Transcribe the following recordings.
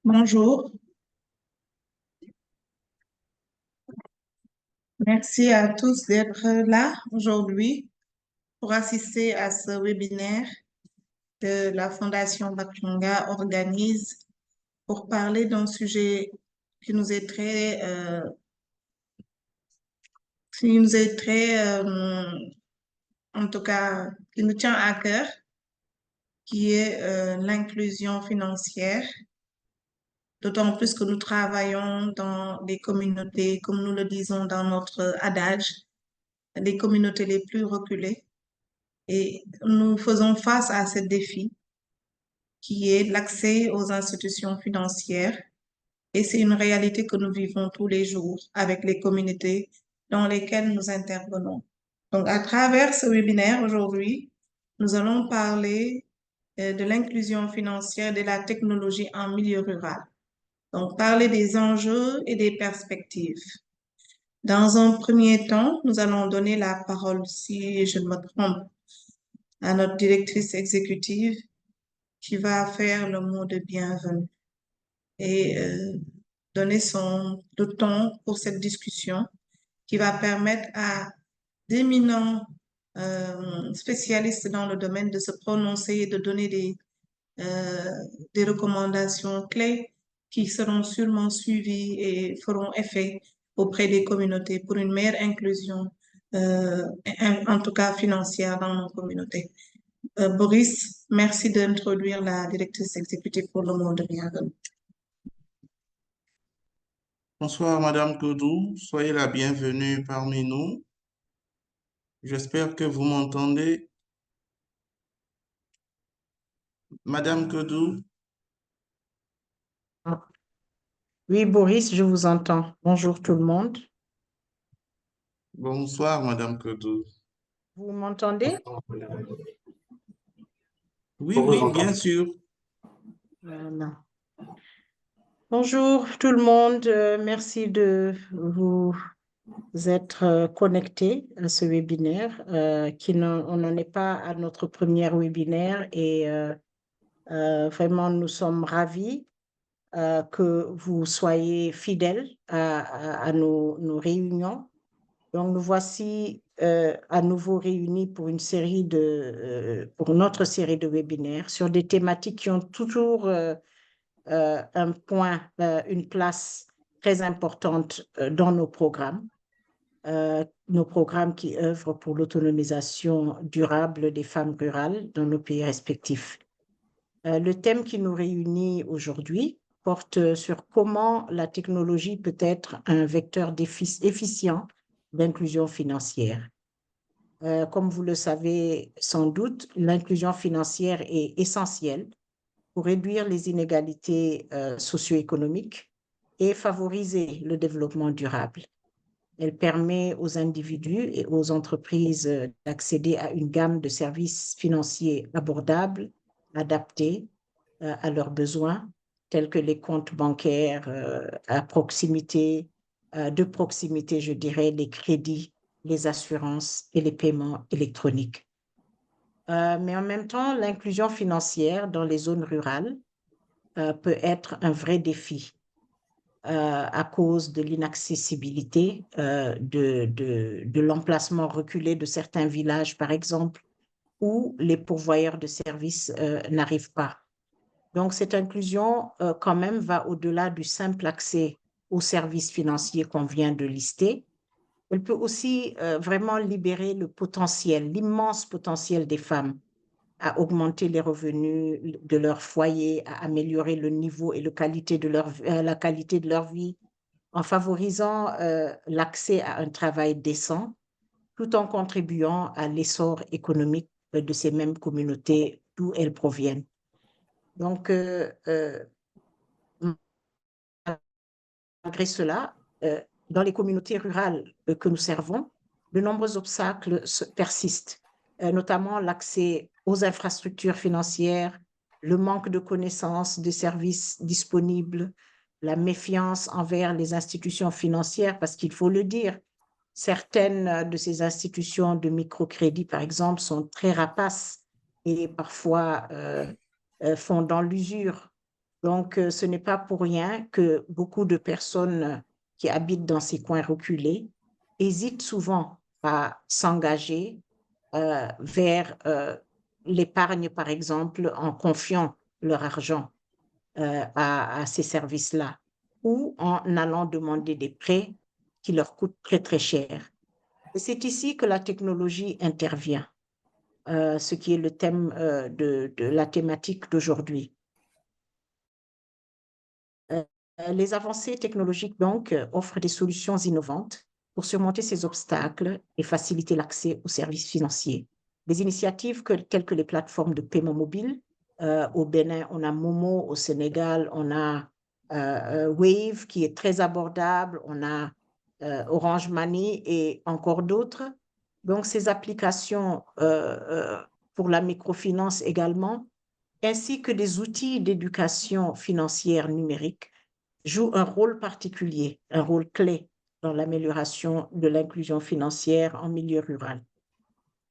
Bonjour, merci à tous d'être là aujourd'hui pour assister à ce webinaire que la Fondation Bachunga organise pour parler d'un sujet qui nous est très, en tout cas, qui nous tient à cœur, qui est l'inclusion financière, d'autant plus que nous travaillons dans des communautés, comme nous le disons dans notre adage, les communautés les plus reculées. Et nous faisons face à ce défi qui est l'accès aux institutions financières. Et c'est une réalité que nous vivons tous les jours avec les communautés dans lesquelles nous intervenons. Donc, à travers ce webinaire aujourd'hui, nous allons parler de l'inclusion financière de la technologie en milieu rural. Donc, parler des enjeux et des perspectives. Dans un premier temps, nous allons donner la parole, si je ne me trompe, à notre directrice exécutive qui va faire le mot de bienvenue et donner le ton pour cette discussion qui va permettre à d'éminents spécialistes dans le domaine de se prononcer et de donner euh, des recommandations clés qui seront sûrement suivies et feront effet auprès des communautés pour une meilleure inclusion, en tout cas financière dans nos communautés. Boris, merci d'introduire la directrice exécutive pour le monde bienvenue. Bonsoir, Madame Kodou. Soyez la bienvenue parmi nous. J'espère que vous m'entendez. Madame Kodou, Oui, Boris, je vous entends. Bonjour tout le monde. bonsoir, Madame Kodou. Vous m'entendez? Oui, oui, bien sûr. Voilà. Bonjour tout le monde. Merci de vous être connectés à ce webinaire. On n'en est pas à notre premier webinaire et vraiment nous sommes ravis que vous soyez fidèles à nos réunions. Donc, nous voici à nouveau réunis pour notre série de webinaires sur des thématiques qui ont toujours une place très importante dans nos programmes qui œuvrent pour l'autonomisation durable des femmes rurales dans nos pays respectifs. Le thème qui nous réunit aujourd'hui porte sur comment la technologie peut être un vecteur efficient d'inclusion financière. Comme vous le savez sans doute, l'inclusion financière est essentielle pour réduire les inégalités socio-économiques et favoriser le développement durable. Elle permet aux individus et aux entreprises d'accéder à une gamme de services financiers abordables, adaptés à leurs besoins, tels que les comptes bancaires de proximité, je dirais, les crédits, les assurances et les paiements électroniques. Mais en même temps, l'inclusion financière dans les zones rurales peut être un vrai défi à cause de l'inaccessibilité, de l'emplacement reculé de certains villages, par exemple, où les pourvoyeurs de services n'arrivent pas. Donc, cette inclusion, quand même, va au-delà du simple accès aux services financiers qu'on vient de lister. Elle peut aussi vraiment libérer l'immense potentiel des femmes à augmenter les revenus de leur foyer, à améliorer le niveau et la qualité de leur vie, en favorisant l'accès à un travail décent, tout en contribuant à l'essor économique de ces mêmes communautés d'où elles proviennent. Donc, malgré cela, dans les communautés rurales que nous servons, de nombreux obstacles persistent, notamment l'accès aux infrastructures financières, le manque de connaissances des services disponibles, la méfiance envers les institutions financières, parce qu'il faut le dire, certaines de ces institutions de microcrédit, par exemple, sont très rapaces et parfois font dans l'usure Donc, ce n'est pas pour rien que beaucoup de personnes qui habitent dans ces coins reculés hésitent souvent à s'engager vers l'épargne, par exemple, en confiant leur argent à ces services-là ou en allant demander des prêts qui leur coûtent très, très cher. Et c'est ici que la technologie intervient, ce qui est le thème de la thématique d'aujourd'hui. Les avancées technologiques, donc, offrent des solutions innovantes pour surmonter ces obstacles et faciliter l'accès aux services financiers. Des initiatives telles que les plateformes de paiement mobile. Au Bénin, on a Momo, au Sénégal, on a Wave qui est très abordable, on a Orange Money et encore d'autres. Donc, ces applications pour la microfinance également, ainsi que des outils d'éducation financière numérique, jouent un rôle particulier, un rôle clé dans l'amélioration de l'inclusion financière en milieu rural.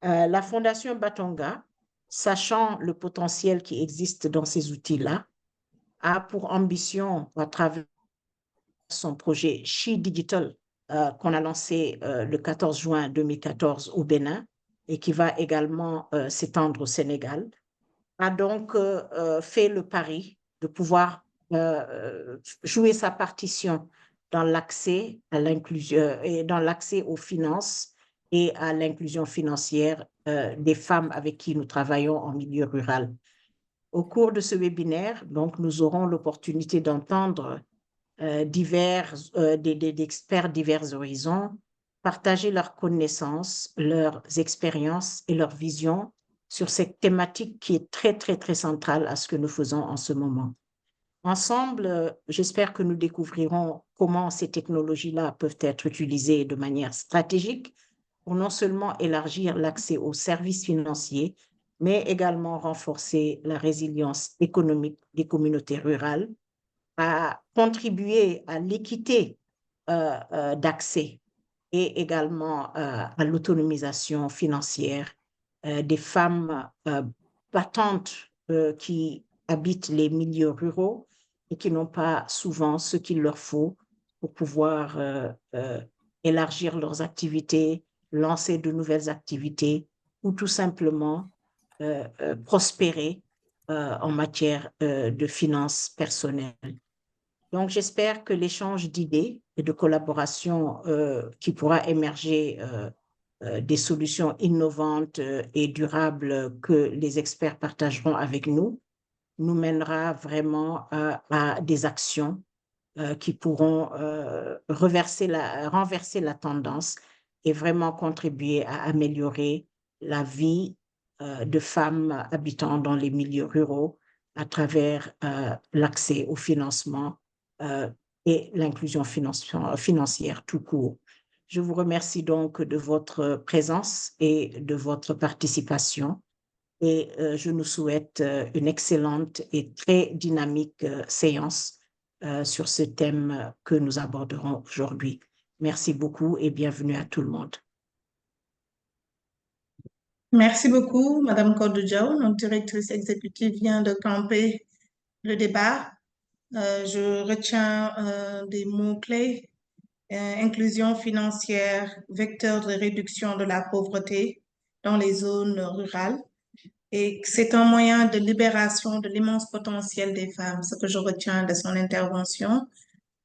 La Fondation Batonga, sachant le potentiel qui existe dans ces outils-là, a pour ambition, à travers son projet She Digital, qu'on a lancé le 14 juin 2014 au Bénin et qui va également s'étendre au Sénégal, a donc fait le pari de pouvoir jouer sa partition dans l'accès à l'inclusion et dans l'accès aux finances et à l'inclusion financière des femmes avec qui nous travaillons en milieu rural. Au cours de ce webinaire, donc, nous aurons l'opportunité d'entendre des experts divers horizons partager leurs connaissances, leurs expériences et leurs visions sur cette thématique qui est très, très, très centrale à ce que nous faisons en ce moment. Ensemble, j'espère que nous découvrirons comment ces technologies-là peuvent être utilisées de manière stratégique pour non seulement élargir l'accès aux services financiers, mais également renforcer la résilience économique des communautés rurales, à contribuer à l'équité d'accès et également à l'autonomisation financière des femmes battantes qui habitent les milieux ruraux et qui n'ont pas souvent ce qu'il leur faut pour pouvoir élargir leurs activités, lancer de nouvelles activités ou tout simplement prospérer en matière de finances personnelles. Donc, j'espère que l'échange d'idées et de collaboration qui pourra émerger des solutions innovantes et durables que les experts partageront avec nous mènera vraiment à des actions qui pourront renverser la tendance et vraiment contribuer à améliorer la vie de femmes habitant dans les milieux ruraux à travers l'accès au financement et l'inclusion financière tout court. Je vous remercie donc de votre présence et de votre participation et je nous souhaite une excellente et très dynamique séance sur ce thème que nous aborderons aujourd'hui. Merci beaucoup et bienvenue à tout le monde. Merci beaucoup, Madame Cordou-Diaw. Notre directrice exécutive vient de camper le débat. Je retiens des mots-clés, inclusion financière, vecteur de réduction de la pauvreté dans les zones rurales. Et c'est un moyen de libération de l'immense potentiel des femmes, ce que je retiens de son intervention.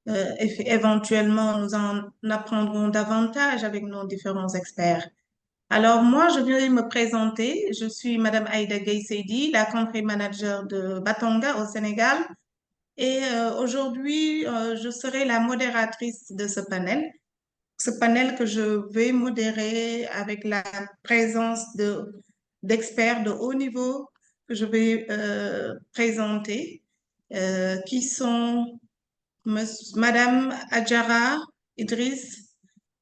Éventuellement, nous en apprendrons davantage avec nos différents experts. Alors, moi, je viens me présenter. Je suis Madame Aïda Gueye-Seydi, la country manager de Batonga au Sénégal. Et aujourd'hui, je serai la modératrice de ce panel. Ce panel que je vais modérer avec la présence d'experts de haut niveau que je vais présenter, qui sont Madame Adjara Idriss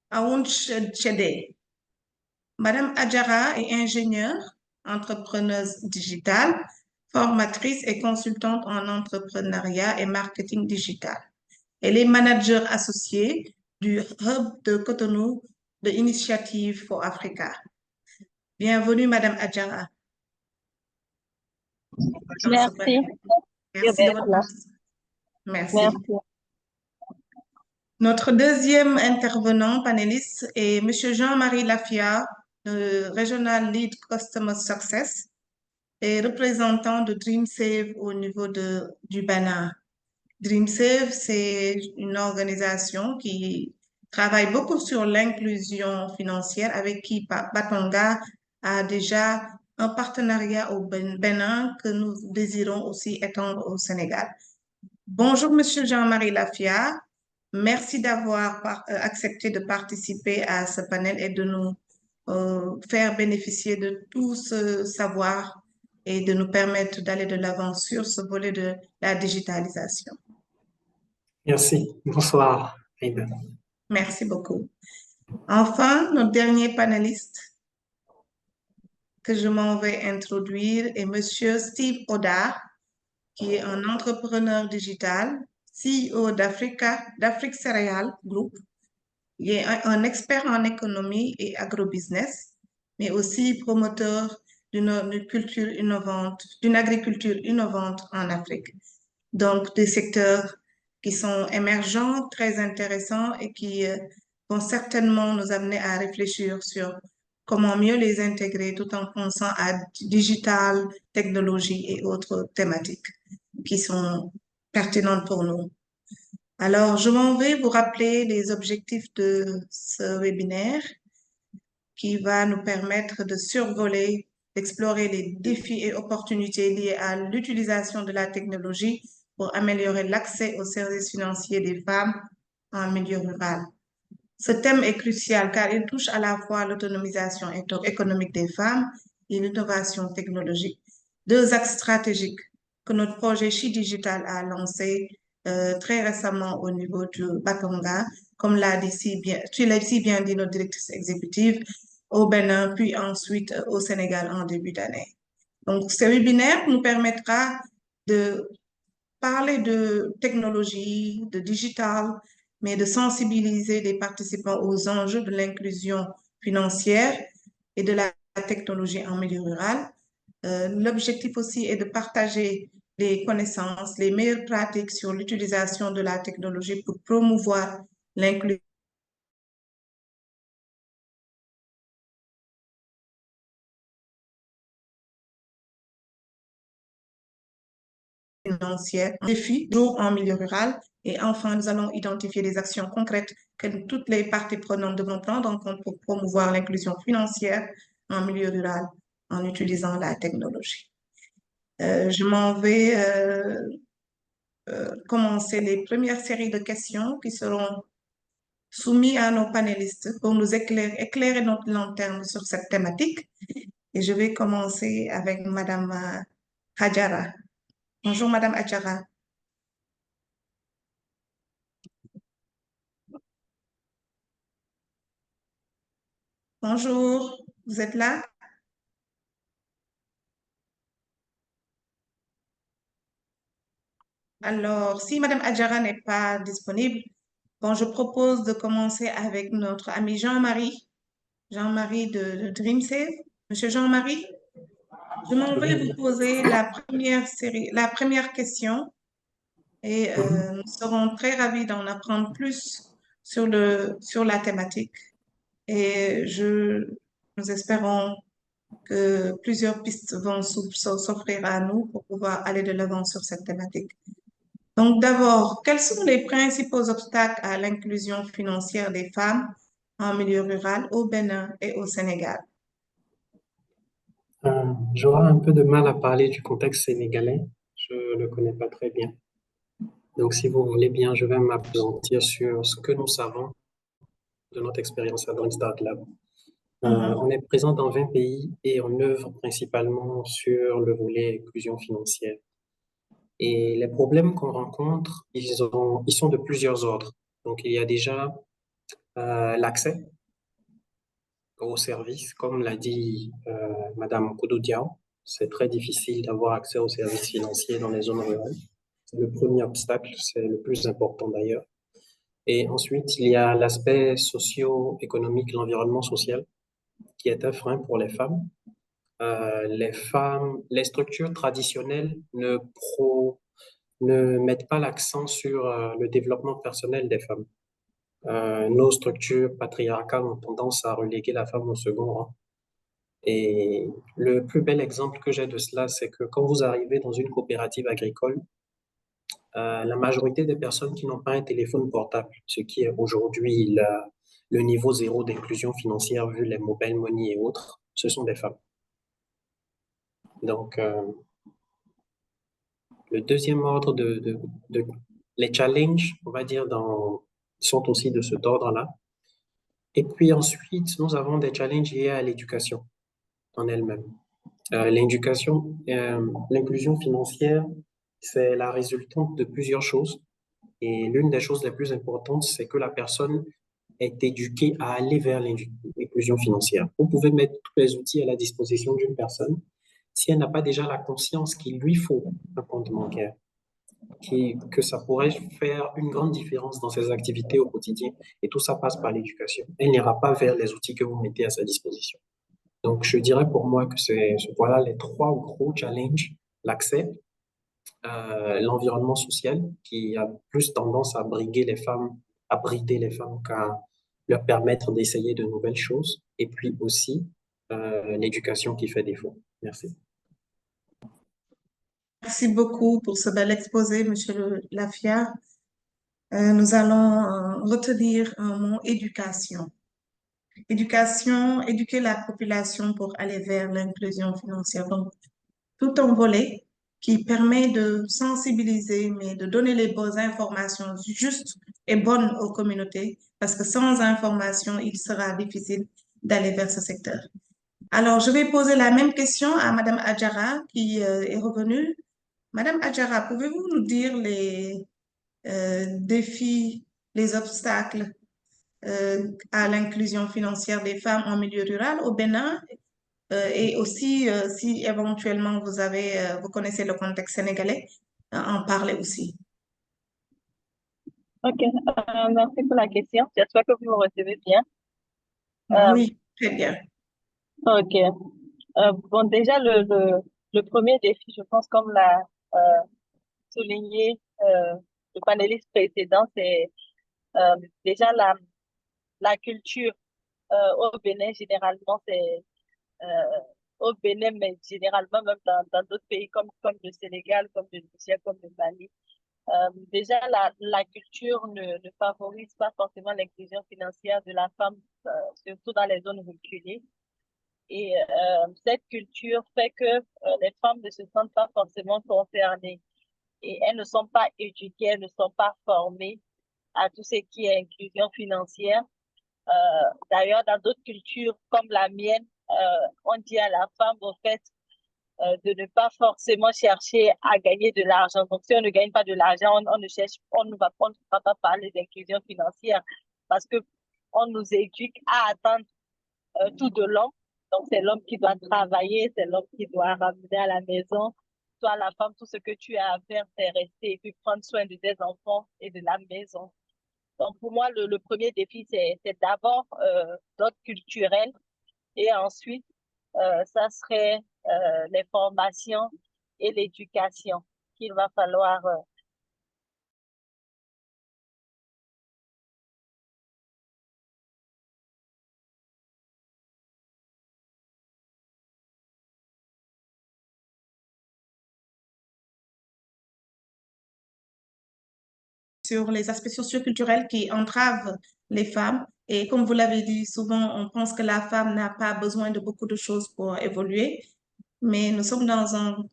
Aounchedé. Madame Adjara est ingénieure, entrepreneuse digitale, formatrice et consultante en entrepreneuriat et marketing digital. Elle est manager associée du Hub de Cotonou de Initiative for Africa. Bienvenue, Madame Adjara. Merci. Merci de votre participation. Merci. Merci. Notre deuxième intervenant panéliste est Monsieur Jean-Marie Lafia, le Regional Lead Customer Success et représentant de DreamSave au niveau du Bénin. DreamSave, c'est une organisation qui travaille beaucoup sur l'inclusion financière avec qui Batonga a déjà un partenariat au Bénin que nous désirons aussi étendre au Sénégal. Bonjour, Monsieur Jean-Marie Lafia. Merci d'avoir accepté de participer à ce panel et de nous faire bénéficier de tout ce savoir et de nous permettre d'aller de l'avant sur ce volet de la digitalisation. Merci. Bonsoir, Aïda. Merci beaucoup. Enfin, notre dernier panéliste que je m'en vais introduire est Monsieur Steve Oda, qui est un entrepreneur digital, CEO d'Afrique Céréales Group. Il est un expert en économie et agrobusiness, mais aussi promoteur d'une culture innovante, d'une agriculture innovante en Afrique. Donc, des secteurs qui sont émergents, très intéressants et qui vont certainement nous amener à réfléchir sur comment mieux les intégrer tout en pensant à digital, technologie et autres thématiques qui sont pertinentes pour nous. Alors, je m'en vais vous rappeler les objectifs de ce webinaire qui va nous permettre de survoler, d'explorer les défis et opportunités liés à l'utilisation de la technologie pour améliorer l'accès aux services financiers des femmes en milieu rural. Ce thème est crucial car il touche à la fois l'autonomisation économique des femmes et l'innovation technologique, deux axes stratégiques que notre projet Chi Digital a lancé très récemment au niveau du Batonga, comme tu l'as si bien dit notre directrice exécutive, au Bénin, puis ensuite au Sénégal en début d'année. Donc, ce webinaire nous permettra de parler de technologie, de digital, mais de sensibiliser les participants aux enjeux de l'inclusion financière et de la technologie en milieu rural. L'objectif aussi est de partager les connaissances, les meilleures pratiques sur l'utilisation de la technologie pour promouvoir l'inclusion financière, défis en milieu rural. Et enfin, nous allons identifier des actions concrètes que toutes les parties prenantes devront prendre en compte pour promouvoir l'inclusion financière en milieu rural en utilisant la technologie. Je m'en vais commencer les premières séries de questions qui seront soumises à nos panélistes pour nous éclairer notre lanterne sur cette thématique. Et je vais commencer avec Madame Hadjara. Bonjour, Madame Hadjara. Bonjour, vous êtes là? Alors, si Madame Adjara n'est pas disponible, bon, je propose de commencer avec notre ami Jean-Marie, Jean-Marie de DreamSave. Monsieur Jean-Marie, je m'en vais vous poser la première question et nous serons très ravis d'en apprendre plus sur la thématique. Et nous espérons que plusieurs pistes vont s'offrir à nous pour pouvoir aller de l'avant sur cette thématique. Donc, d'abord, quels sont les principaux obstacles à l'inclusion financière des femmes en milieu rural au Bénin et au Sénégal? J'aurai un peu de mal à parler du contexte sénégalais. Je ne le connais pas très bien. Donc, si vous voulez bien, je vais m'appesantir sur ce que nous savons de notre expérience à Don't Start Lab. On est présent dans 20 pays et on œuvre principalement sur le volet inclusion financière. Et les problèmes qu'on rencontre, ils sont de plusieurs ordres. Donc, il y a déjà l'accès aux services, comme l'a dit Madame Koudou Diaw. C'est très difficile d'avoir accès aux services financiers dans les zones rurales. C'est le premier obstacle, c'est le plus important d'ailleurs. Et ensuite, il y a l'aspect socio-économique, l'environnement social, qui est un frein pour les femmes. Les structures traditionnelles ne mettent pas l'accent sur le développement personnel des femmes. Nos structures patriarcales ont tendance à reléguer la femme au second rang. Et le plus bel exemple que j'ai de cela, c'est que quand vous arrivez dans une coopérative agricole, la majorité des personnes qui n'ont pas un téléphone portable, ce qui est aujourd'hui le niveau zéro d'inclusion financière vu les mobile money et autres, ce sont des femmes. Donc, le deuxième ordre les challenges, on va dire, sont aussi de cet ordre-là. Et puis ensuite, nous avons des challenges liés à l'éducation en elle-même. L'éducation, l'inclusion financière, c'est la résultante de plusieurs choses. Et l'une des choses les plus importantes, c'est que la personne est éduquée à aller vers l'inclusion financière. Vous pouvez mettre tous les outils à la disposition d'une personne. Si elle n'a pas déjà la conscience qu'il lui faut un compte bancaire, que ça pourrait faire une grande différence dans ses activités au quotidien, et tout ça passe par l'éducation. Elle n'ira pas vers les outils que vous mettez à sa disposition. Donc, je dirais pour moi que voilà les trois gros challenges: l'accès, l'environnement social qui a plus tendance à brider les femmes qu'à leur permettre d'essayer de nouvelles choses, et puis aussi l'éducation qui fait défaut. Merci. Merci beaucoup pour ce bel exposé, Monsieur Lafia. Nous allons retenir un mot: éducation. Éducation, éduquer la population pour aller vers l'inclusion financière. Donc, tout un volet qui permet de sensibiliser, mais de donner les bonnes informations justes et bonnes aux communautés, parce que sans information, il sera difficile d'aller vers ce secteur. Alors, je vais poser la même question à Madame Adjara qui est revenue. Madame Adjara, pouvez-vous nous dire les défis, les obstacles à l'inclusion financière des femmes en milieu rural au Bénin et aussi si éventuellement vous connaissez le contexte sénégalais, en parler aussi. Ok, merci pour la question. J'espère que vous me recevez bien. Oui, très bien. Ok. Bon, déjà, le premier défi, je pense, comme l'a souligné le panéliste précédent, c'est déjà la culture au Bénin, généralement, c'est au Bénin, mais généralement même dans d'autres pays comme le Sénégal, comme le Niger, comme le Mali. Déjà, la culture ne favorise pas forcément l'inclusion financière de la femme, surtout dans les zones reculées. Et cette culture fait que les femmes ne se sentent pas forcément concernées et elles ne sont pas éduquées, elles ne sont pas formées à tout ce qui est inclusion financière. D'ailleurs, dans d'autres cultures comme la mienne, on dit à la femme, au fait, de ne pas forcément chercher à gagner de l'argent. Donc, si on ne gagne pas de l'argent, on ne va pas parler d'inclusion financière parce que on nous éduque à attendre tout de l'homme. Donc, c'est l'homme qui doit travailler, c'est l'homme qui doit ramener à la maison. Toi, la femme, tout ce que tu as à faire, c'est rester et puis prendre soin de tes enfants et de la maison. Donc, pour moi, le premier défi, c'est d'abord d'ordre culturel et ensuite, ça serait les formations et l'éducation qu'il va falloir sur les aspects socioculturels qui entravent les femmes. Et comme vous l'avez dit, souvent on pense que la femme n'a pas besoin de beaucoup de choses pour évoluer, mais nous sommes dans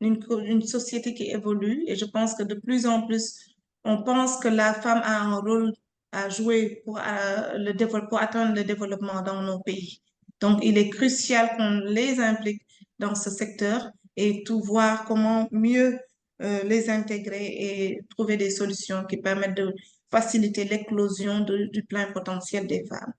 une société qui évolue et je pense que de plus en plus, on pense que la femme a un rôle à jouer pour atteindre le développement dans nos pays. Donc, il est crucial qu'on les implique dans ce secteur et tout voir comment mieux les intégrer et trouver des solutions qui permettent de faciliter l'éclosion du plein potentiel des femmes.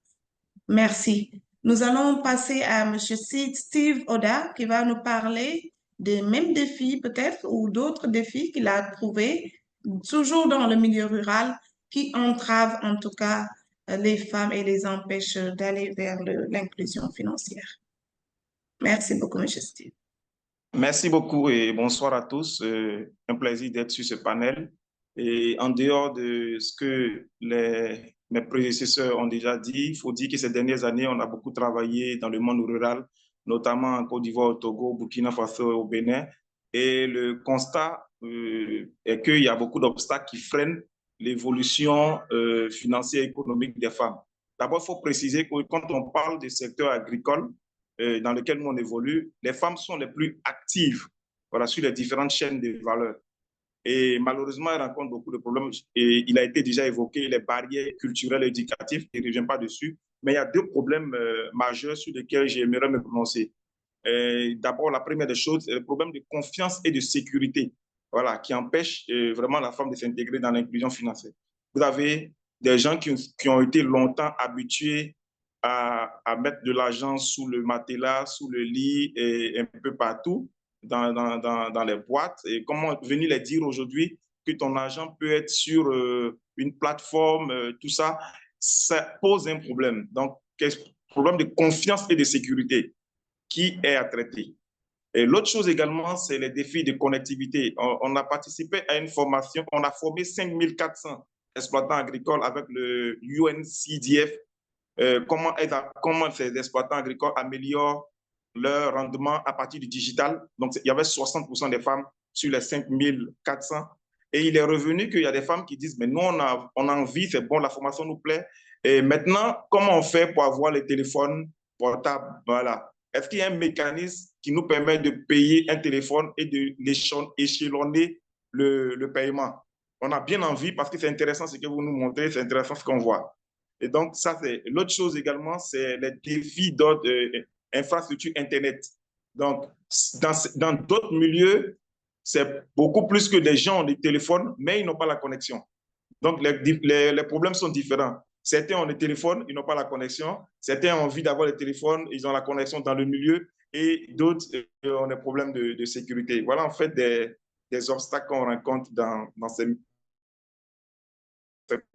Merci. Nous allons passer à M. Steve Oda qui va nous parler des mêmes défis peut-être ou d'autres défis qu'il a trouvés toujours dans le milieu rural qui entravent en tout cas les femmes et les empêchent d'aller vers l'inclusion financière. Merci beaucoup, M. Steve. Merci beaucoup et bonsoir à tous. Un plaisir d'être sur ce panel. Et en dehors de ce que mes prédécesseurs ont déjà dit, il faut dire que ces dernières années, on a beaucoup travaillé dans le monde rural, notamment en Côte d'Ivoire, au Togo, au Burkina Faso et au Bénin. Et le constat est qu'il y a beaucoup d'obstacles qui freinent l'évolution financière et économique des femmes. D'abord, il faut préciser que quand on parle du secteur agricole, dans lequel nous on évolue, les femmes sont les plus actives, voilà, sur les différentes chaînes de valeur. Et malheureusement, elles rencontrent beaucoup de problèmes. Et il a été déjà évoqué les barrières culturelles et éducatives, je ne reviens pas dessus. Mais il y a deux problèmes majeurs sur lesquels j'aimerais me prononcer. D'abord, la première des choses, c'est le problème de confiance et de sécurité, voilà, qui empêche vraiment la femme de s'intégrer dans l'inclusion financière. Vous avez des gens qui ont été longtemps habitués à mettre de l'argent sous le matelas, sous le lit et un peu partout dans les boîtes. Et comment venir les dire aujourd'hui que ton argent peut être sur une plateforme, tout ça, ça pose un problème. Donc, problème de confiance et de sécurité qui est à traiter. Et l'autre chose également, c'est les défis de connectivité. On a participé à une formation, on a formé 5400 exploitants agricoles avec le UNCDF. Comment ces exploitants agricoles améliorent leur rendement à partir du digital. Donc, il y avait 60% des femmes sur les 5400. Et il est revenu qu'il y a des femmes qui disent, mais nous, on a envie, c'est bon, la formation nous plaît. Et maintenant, comment on fait pour avoir les téléphones portables? Voilà. Est-ce qu'il y a un mécanisme qui nous permet de payer un téléphone et de échelonner le paiement? On a bien envie parce que c'est intéressant ce que vous nous montrez, c'est intéressant ce qu'on voit. Et donc, ça, c'est l'autre chose également, c'est les défis d'ordre infrastructure Internet. Donc, dans d'autres milieux, c'est beaucoup plus que des gens ont des téléphones, mais ils n'ont pas la connexion. Donc, les problèmes sont différents. Certains ont des téléphones, ils n'ont pas la connexion. Certains ont envie d'avoir des téléphones, ils ont la connexion dans le milieu. Et d'autres ont des problèmes de sécurité. Voilà en fait des obstacles qu'on rencontre dans ces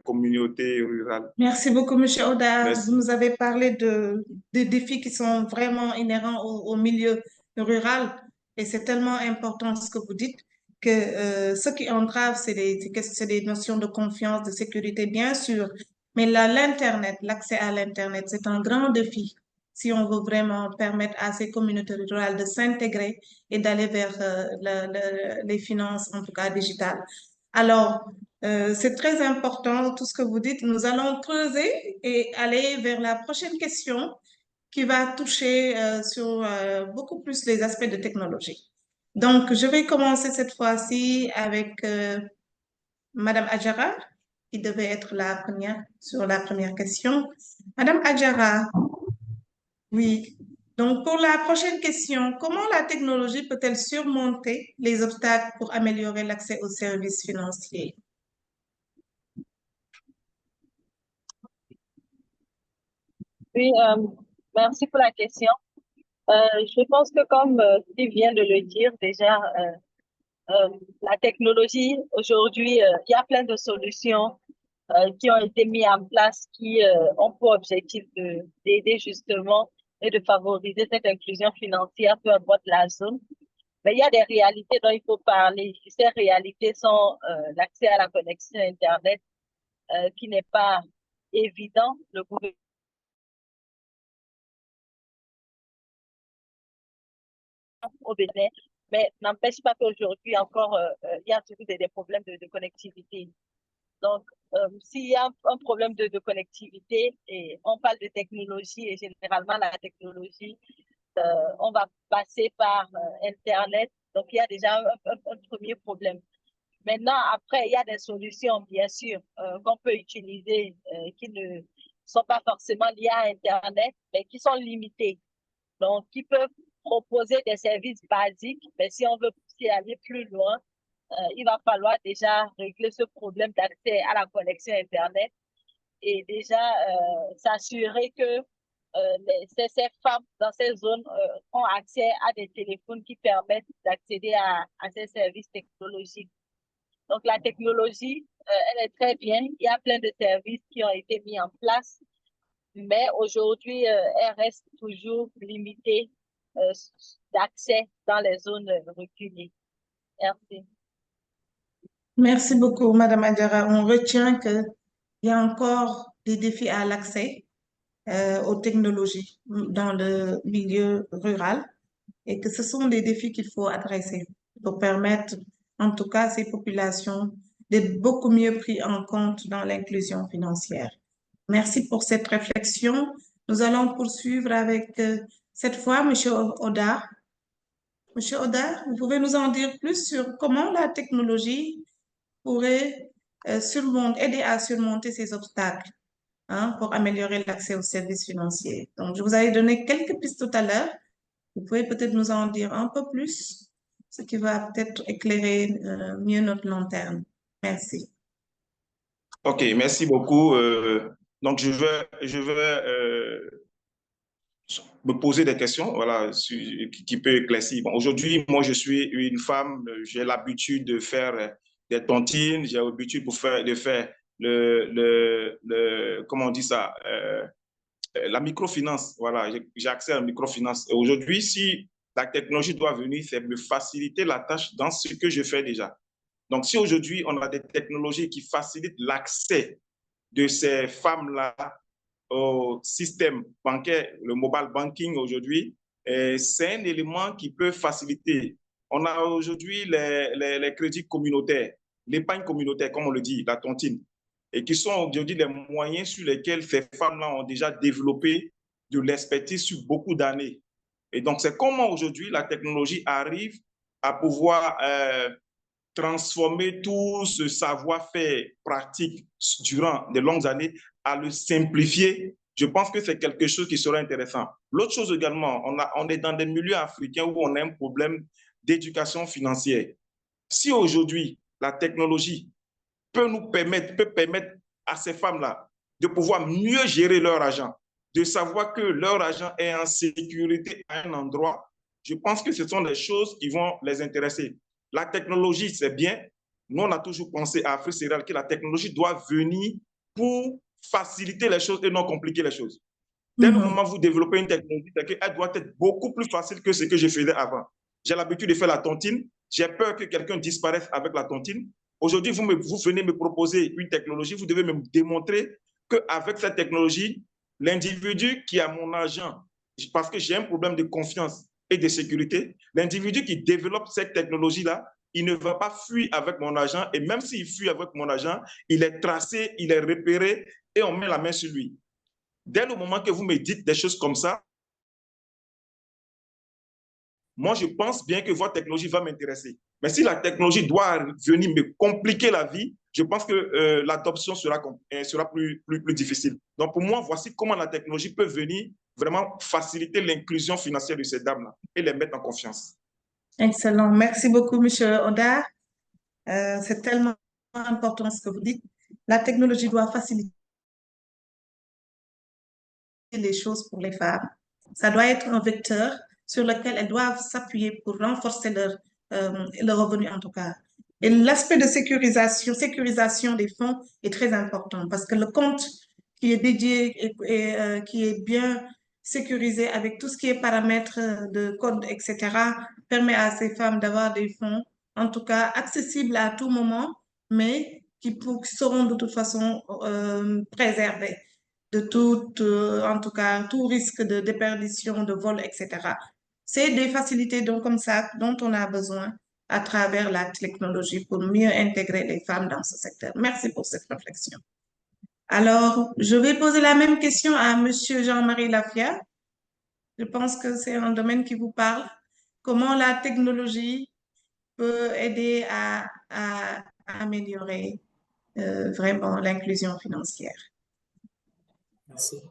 communautés rurales. Merci beaucoup, M. Oda. Merci. Vous nous avez parlé des défis qui sont vraiment inhérents au milieu rural et c'est tellement important ce que vous dites que ce qui entrave, c'est des notions de confiance, de sécurité, bien sûr, mais l'Internet, l'accès à l'Internet, c'est un grand défi si on veut vraiment permettre à ces communautés rurales de s'intégrer et d'aller vers les finances, en tout cas digitales. Alors, c'est très important tout ce que vous dites. Nous allons creuser et aller vers la prochaine question qui va toucher sur beaucoup plus les aspects de technologie. Donc, je vais commencer cette fois-ci avec Madame Adjara, qui devait être la première sur la première question. Madame Adjara, oui. Donc, pour la prochaine question, comment la technologie peut-elle surmonter les obstacles pour améliorer l'accès aux services financiers? Oui, merci pour la question. Je pense que comme Steve vient de le dire déjà, la technologie, aujourd'hui, il y a plein de solutions qui ont été mises en place qui ont pour objectif d'aider justement et de favoriser cette inclusion financière, peu importe la zone. Mais il y a des réalités dont il faut parler. Ces réalités sont l'accès à la connexion Internet qui n'est pas évident. Le gouvernement au Bénin, mais n'empêche pas qu'aujourd'hui encore, il y a toujours des problèmes de connectivité. Donc, s'il y a un problème de connectivité, et on parle de technologie, et généralement la technologie, on va passer par Internet. Donc, il y a déjà un premier problème. Maintenant, après, il y a des solutions, bien sûr, qu'on peut utiliser qui ne sont pas forcément liées à Internet, mais qui sont limitées. Donc, qui peuvent proposer des services basiques, mais si on veut aller plus loin, il va falloir déjà régler ce problème d'accès à la connexion Internet et déjà s'assurer que ces femmes dans ces zones ont accès à des téléphones qui permettent d'accéder à ces services technologiques. Donc, la technologie, elle est très bien. Il y a plein de services qui ont été mis en place, mais aujourd'hui, elle reste toujours limitée d'accès dans les zones reculées. Merci. Merci beaucoup, Madame Adjara. On retient qu'il y a encore des défis à l'accès aux technologies dans le milieu rural et que ce sont des défis qu'il faut adresser pour permettre, en tout cas, à ces populations d'être beaucoup mieux pris en compte dans l'inclusion financière. Merci pour cette réflexion. Nous allons poursuivre avec cette fois Monsieur Oda. Monsieur Oda, vous pouvez nous en dire plus sur comment la technologie pourrait aider à surmonter ces obstacles, hein, pour améliorer l'accès aux services financiers. Donc, je vous avais donné quelques pistes tout à l'heure. Vous pouvez peut-être nous en dire un peu plus, ce qui va peut-être éclairer mieux notre lanterne. Merci. OK, merci beaucoup. Donc, je vais me poser des questions, voilà, qui peut éclaircir. Bon, aujourd'hui, moi, je suis une femme, j'ai l'habitude de faire des tontines, j'ai l'habitude de faire comment on dit ça, la microfinance. Voilà, j'ai accès à la microfinance. Et aujourd'hui, si la technologie doit venir, c'est me faciliter la tâche dans ce que je fais déjà. Donc, si aujourd'hui, on a des technologies qui facilitent l'accès de ces femmes-là au système bancaire, le mobile banking aujourd'hui, c'est un élément qui peut faciliter. On a aujourd'hui les crédits communautaires, l'épargne communautaire, comme on le dit, la tontine, et qui sont aujourd'hui les moyens sur lesquels ces femmes-là ont déjà développé de l'expertise sur beaucoup d'années. Et donc, c'est comment aujourd'hui la technologie arrive à pouvoir transformer tout ce savoir-faire pratique durant de longues années, à le simplifier. Je pense que c'est quelque chose qui serait intéressant. L'autre chose également, on est dans des milieux africains où on a un problème d'éducation financière. Si aujourd'hui, la technologie peut permettre à ces femmes-là de pouvoir mieux gérer leur argent, de savoir que leur argent est en sécurité à un endroit, je pense que ce sont des choses qui vont les intéresser. La technologie, c'est bien. Nous, on a toujours pensé à Afrique Céréale que la technologie doit venir pour faciliter les choses et non compliquer les choses. Dès le moment où vous développez une technologie, c'est qu'elle doit être beaucoup plus facile que ce que je faisais avant. J'ai l'habitude de faire la tontine. J'ai peur que quelqu'un disparaisse avec la tontine. Aujourd'hui, vous venez me proposer une technologie. Vous devez me démontrer qu'avec cette technologie, l'individu qui a mon argent, parce que j'ai un problème de confiance et de sécurité, l'individu qui développe cette technologie-là, il ne va pas fuir avec mon argent. Et même s'il fuit avec mon argent, il est tracé, il est repéré et on met la main sur lui. Dès le moment que vous me dites des choses comme ça, moi, je pense bien que votre technologie va m'intéresser. Mais si la technologie doit venir me compliquer la vie, je pense que l'adoption sera plus difficile. Donc, pour moi, voici comment la technologie peut venir vraiment faciliter l'inclusion financière de ces dames-là et les mettre en confiance. Excellent. Merci beaucoup, Monsieur Oda. C'est tellement important ce que vous dites. La technologie doit faciliter les choses pour les femmes. Ça doit être un vecteur sur lequel elles doivent s'appuyer pour renforcer leur revenu en tout cas. Et l'aspect de sécurisation des fonds est très important parce que le compte qui est dédié et qui est bien sécurisé avec tout ce qui est paramètres de code, etc., permet à ces femmes d'avoir des fonds, en tout cas accessibles à tout moment, mais qui seront de toute façon préservés de en tout cas, tout risque de déperdition, de vol, etc. C'est des facilités donc comme ça dont on a besoin à travers la technologie pour mieux intégrer les femmes dans ce secteur. Merci pour cette réflexion. Alors, je vais poser la même question à Monsieur Jean-Marie Lafia. Je pense que c'est un domaine qui vous parle. Comment la technologie peut aider à améliorer vraiment l'inclusion financière? Merci.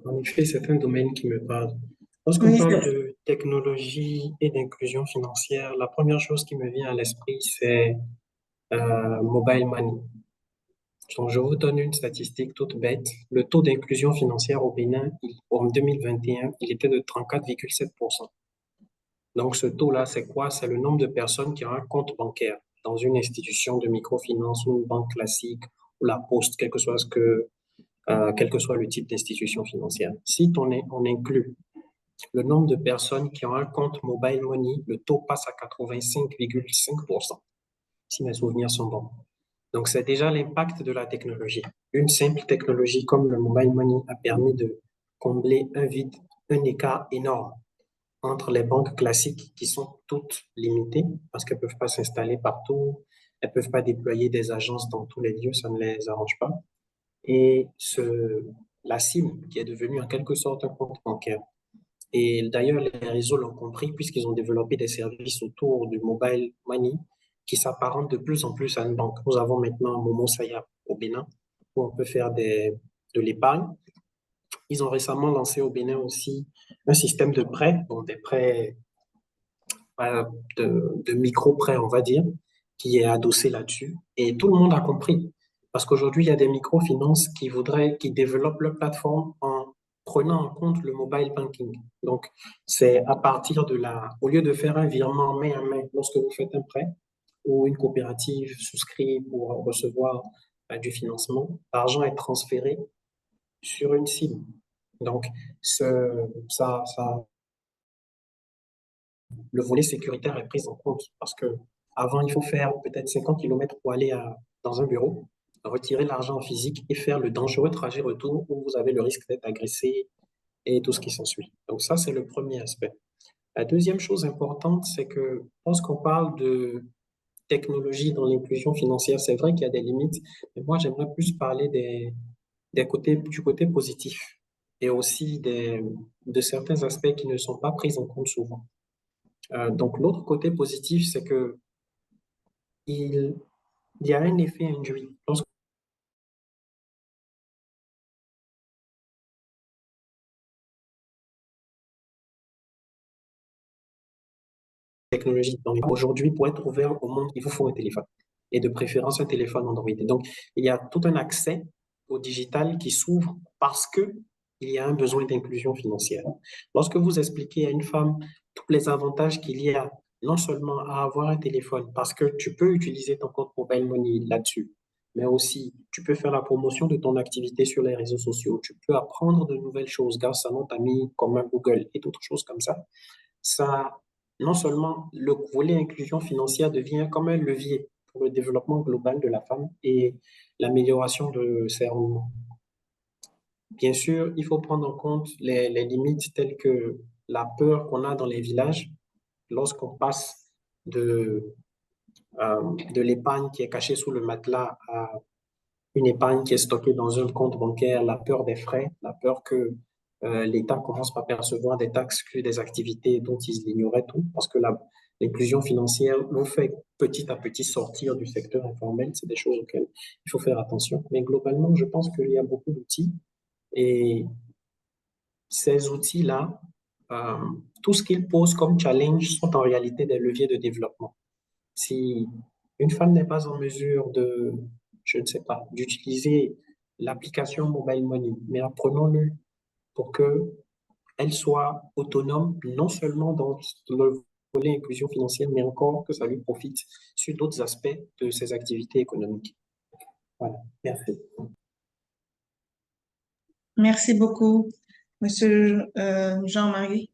En effet, c'est un domaine qui me parle. Lorsqu'on parle de technologie et d'inclusion financière, la première chose qui me vient à l'esprit, c'est mobile money. Donc, je vous donne une statistique toute bête. Le taux d'inclusion financière au Bénin, en 2021, il était de 34,7%. Donc, ce taux-là, c'est quoi? C'est le nombre de personnes qui ont un compte bancaire dans une institution de microfinance ou une banque classique ou la poste, quel que soit le type d'institution financière. Si on inclut le nombre de personnes qui ont un compte mobile money, le taux passe à 85,5%, si mes souvenirs sont bons. Donc, c'est déjà l'impact de la technologie. Une simple technologie comme le mobile money a permis de combler un vide, un écart énorme entre les banques classiques qui sont toutes limitées parce qu'elles ne peuvent pas s'installer partout, elles ne peuvent pas déployer des agences dans tous les lieux, ça ne les arrange pas. Et la SIM qui est devenue en quelque sorte un compte bancaire. Et d'ailleurs, les réseaux l'ont compris puisqu'ils ont développé des services autour du mobile money qui s'apparentent de plus en plus à une banque. Nous avons maintenant Momo Saya au Bénin où on peut faire de l'épargne. Ils ont récemment lancé au Bénin aussi un système de prêts, donc des prêts de micro-prêts, on va dire, qui est adossé là-dessus. Et tout le monde a compris. Parce qu'aujourd'hui, il y a des microfinances qui développent leur plateforme en prenant en compte le mobile banking. Donc, c'est à partir de là, au lieu de faire un virement main à main lorsque vous faites un prêt, ou une coopérative souscrit pour recevoir du financement, l'argent est transféré sur une cible. Donc, le volet sécuritaire est pris en compte parce que avant, il faut faire peut-être 50 km pour aller dans un bureau, retirer l'argent en physique et faire le dangereux trajet retour où vous avez le risque d'être agressé et tout ce qui s'ensuit. Donc ça, c'est le premier aspect. La deuxième chose importante, c'est que lorsqu'on parle de technologie dans l'inclusion financière, c'est vrai qu'il y a des limites, mais moi, j'aimerais plus parler du côté positif et aussi de certains aspects qui ne sont pas pris en compte souvent. Donc, l'autre côté positif, c'est que il y a un effet induit. Lorsque la technologie, aujourd'hui, pour être ouvert au monde, il vous faut un téléphone. Et de préférence, un téléphone Android. Donc, il y a tout un accès au digital qui s'ouvre parce qu'il y a un besoin d'inclusion financière. Lorsque vous expliquez à une femme tous les avantages qu'il y a, non seulement à avoir un téléphone, parce que tu peux utiliser ton compte mobile money là-dessus, mais aussi tu peux faire la promotion de ton activité sur les réseaux sociaux, tu peux apprendre de nouvelles choses grâce à notre ami comme un Google et d'autres choses comme ça. Ça, non seulement le volet inclusion financière devient comme un levier pour le développement global de la femme et l'amélioration de ses rendements. Bien sûr, il faut prendre en compte les limites telles que la peur qu'on a dans les villages lorsqu'on passe de l'épargne qui est cachée sous le matelas à une épargne qui est stockée dans un compte bancaire, la peur des frais, la peur que l'État commence par percevoir des taxes sur des activités dont ils ignoraient tout, parce que l'inclusion financière nous fait petit à petit sortir du secteur informel. C'est des choses auxquelles il faut faire attention. Mais globalement, je pense qu'il y a beaucoup d'outils et ces outils-là, tout ce qu'ils posent comme challenge sont en réalité des leviers de développement. Si une femme n'est pas en mesure je ne sais pas, d'utiliser l'application Mobile Money, mais apprenons-le pour qu'elle soit autonome, non seulement dans le volet inclusion financière, mais encore que ça lui profite sur d'autres aspects de ses activités économiques. Voilà, merci. Merci beaucoup, Monsieur Jean-Marie.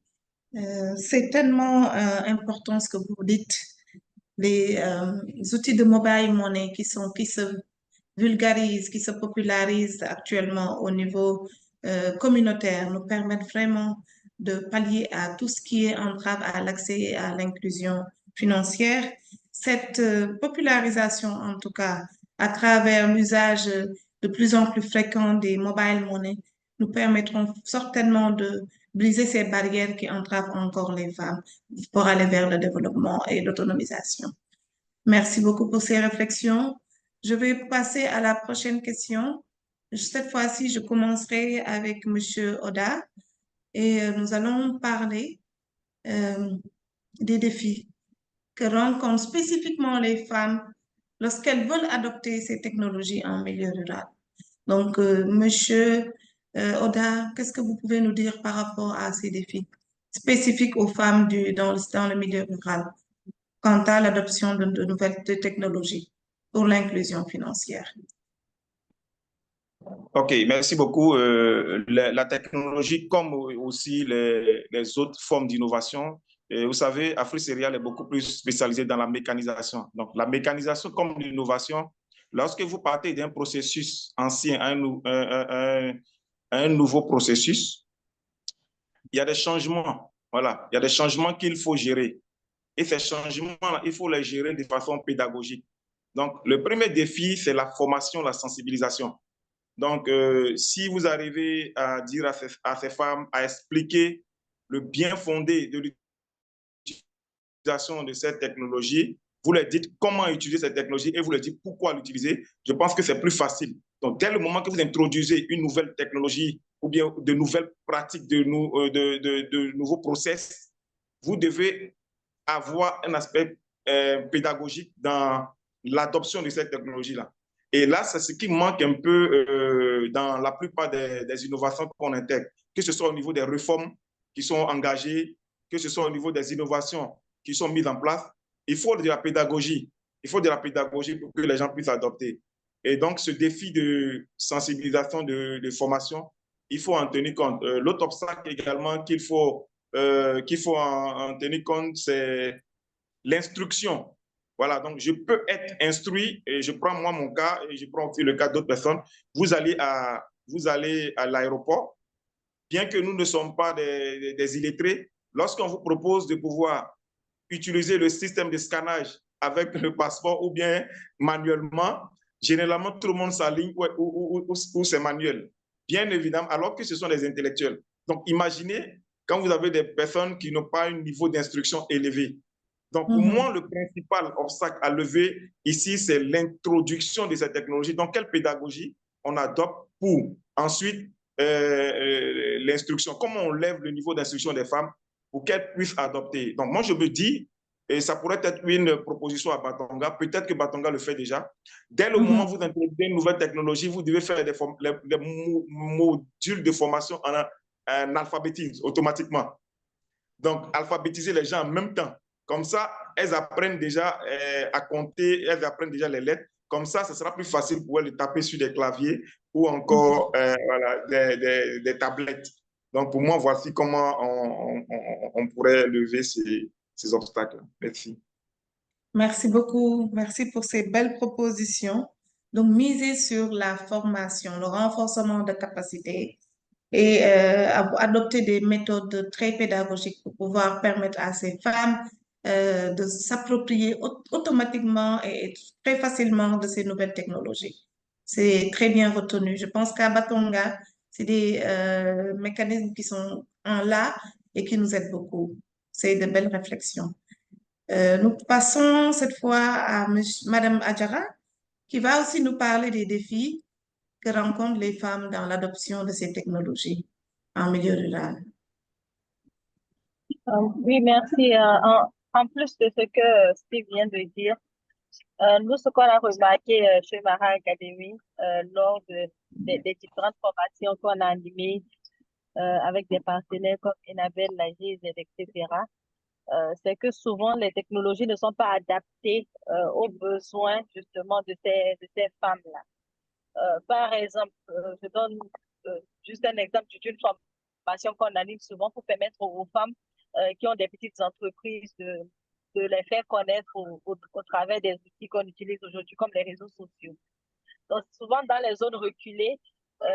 C'est tellement important ce que vous dites. Les outils de mobile money qui se vulgarisent, qui se popularisent actuellement au niveau communautaire nous permettent vraiment de pallier à tout ce qui est entrave à l'accès et à l'inclusion financière. Cette popularisation, en tout cas, à travers l'usage de plus en plus fréquent des mobile money, nous permettront certainement de briser ces barrières qui entravent encore les femmes pour aller vers le développement et l'autonomisation. Merci beaucoup pour ces réflexions. Je vais passer à la prochaine question. Cette fois-ci, je commencerai avec Monsieur Oda et nous allons parler euh, des défis que rencontrent spécifiquement les femmes lorsqu'elles veulent adopter ces technologies en milieu rural. Donc, Monsieur Oda, qu'est-ce que vous pouvez nous dire par rapport à ces défis spécifiques aux femmes dans le milieu rural quant à l'adoption de nouvelles technologies pour l'inclusion financière? OK, merci beaucoup. La technologie, comme aussi les autres formes d'innovation, vous savez, Afrique Céréales est beaucoup plus spécialisée dans la mécanisation. Donc, la mécanisation comme l'innovation, lorsque vous partez d'un processus ancien à un nouveau processus, il y a des changements. Voilà, il y a des changements qu'il faut gérer. Et ces changements-là, il faut les gérer de façon pédagogique. Donc, le premier défi, c'est la formation, la sensibilisation. Donc, si vous arrivez à dire à ces femmes, à expliquer le bien fondé de l'utilisation de cette technologie, vous leur dites comment utiliser cette technologie et vous leur dites pourquoi l'utiliser, je pense que c'est plus facile. Donc, dès le moment que vous introduisez une nouvelle technologie ou bien de nouvelles pratiques, de nouveaux process, vous devez avoir un aspect pédagogique dans l'adoption de cette technologie-là. Et là, c'est ce qui manque un peu dans la plupart des innovations qu'on intègre, que ce soit au niveau des réformes qui sont engagées, que ce soit au niveau des innovations qui sont mises en place. Il faut de la pédagogie. Il faut de la pédagogie pour que les gens puissent adopter. Et donc, ce défi de sensibilisation, de formation, il faut en tenir compte. L'autre obstacle également qu'il faut en tenir compte, c'est l'instruction. Voilà, donc je peux être instruit, et je prends moi mon cas, et je prends aussi le cas d'autres personnes. Vous allez à l'aéroport, bien que nous ne sommes pas des illettrés, lorsqu'on vous propose de pouvoir utiliser le système de scannage avec le passeport ou bien manuellement, généralement tout le monde s'aligne ou c'est manuel. Bien évidemment, alors que ce sont des intellectuels. Donc imaginez quand vous avez des personnes qui n'ont pas un niveau d'instruction élevé. Donc, pour moi, le principal obstacle à lever ici, c'est l'introduction de cette technologie. Donc, quelle pédagogie on adopte pour ensuite l'instruction? Comment on lève le niveau d'instruction des femmes pour qu'elles puissent adopter? Donc, moi, je me dis, et ça pourrait être une proposition à Batonga, peut-être que Batonga le fait déjà. Dès le moment où vous introduisez une nouvelle technologie, vous devez faire des modules de formation en alphabétisme automatiquement. Donc, alphabétiser les gens en même temps. Comme ça, elles apprennent déjà à compter, elles apprennent déjà les lettres. Comme ça, ce sera plus facile pour elles de taper sur des claviers ou encore voilà, des tablettes. Donc, pour moi, voici comment on pourrait lever ces obstacles. Merci. Merci beaucoup. Merci pour ces belles propositions. Donc, miser sur la formation, le renforcement de capacités et adopter des méthodes très pédagogiques pour pouvoir permettre à ces femmes de s'approprier automatiquement et très facilement de ces nouvelles technologies. C'est très bien retenu. Je pense qu'à Batonga, c'est des mécanismes qui sont en là et qui nous aident beaucoup. C'est de belles réflexions. Nous passons cette fois à Madame Adjara, qui va aussi nous parler des défis que rencontrent les femmes dans l'adoption de ces technologies en milieu rural. Oui, merci. En plus de ce que Steve vient de dire, nous, ce qu'on a remarqué chez Mara Academy lors des différentes formations qu'on a animées avec des partenaires comme Enabel, la GIZ, etc., c'est que souvent les technologies ne sont pas adaptées aux besoins justement de ces femmes-là. Par exemple, je donne juste un exemple d'une formation qu'on anime souvent pour permettre aux femmes qui ont des petites entreprises de les faire connaître au travers des outils qu'on utilise aujourd'hui comme les réseaux sociaux. Donc, souvent dans les zones reculées,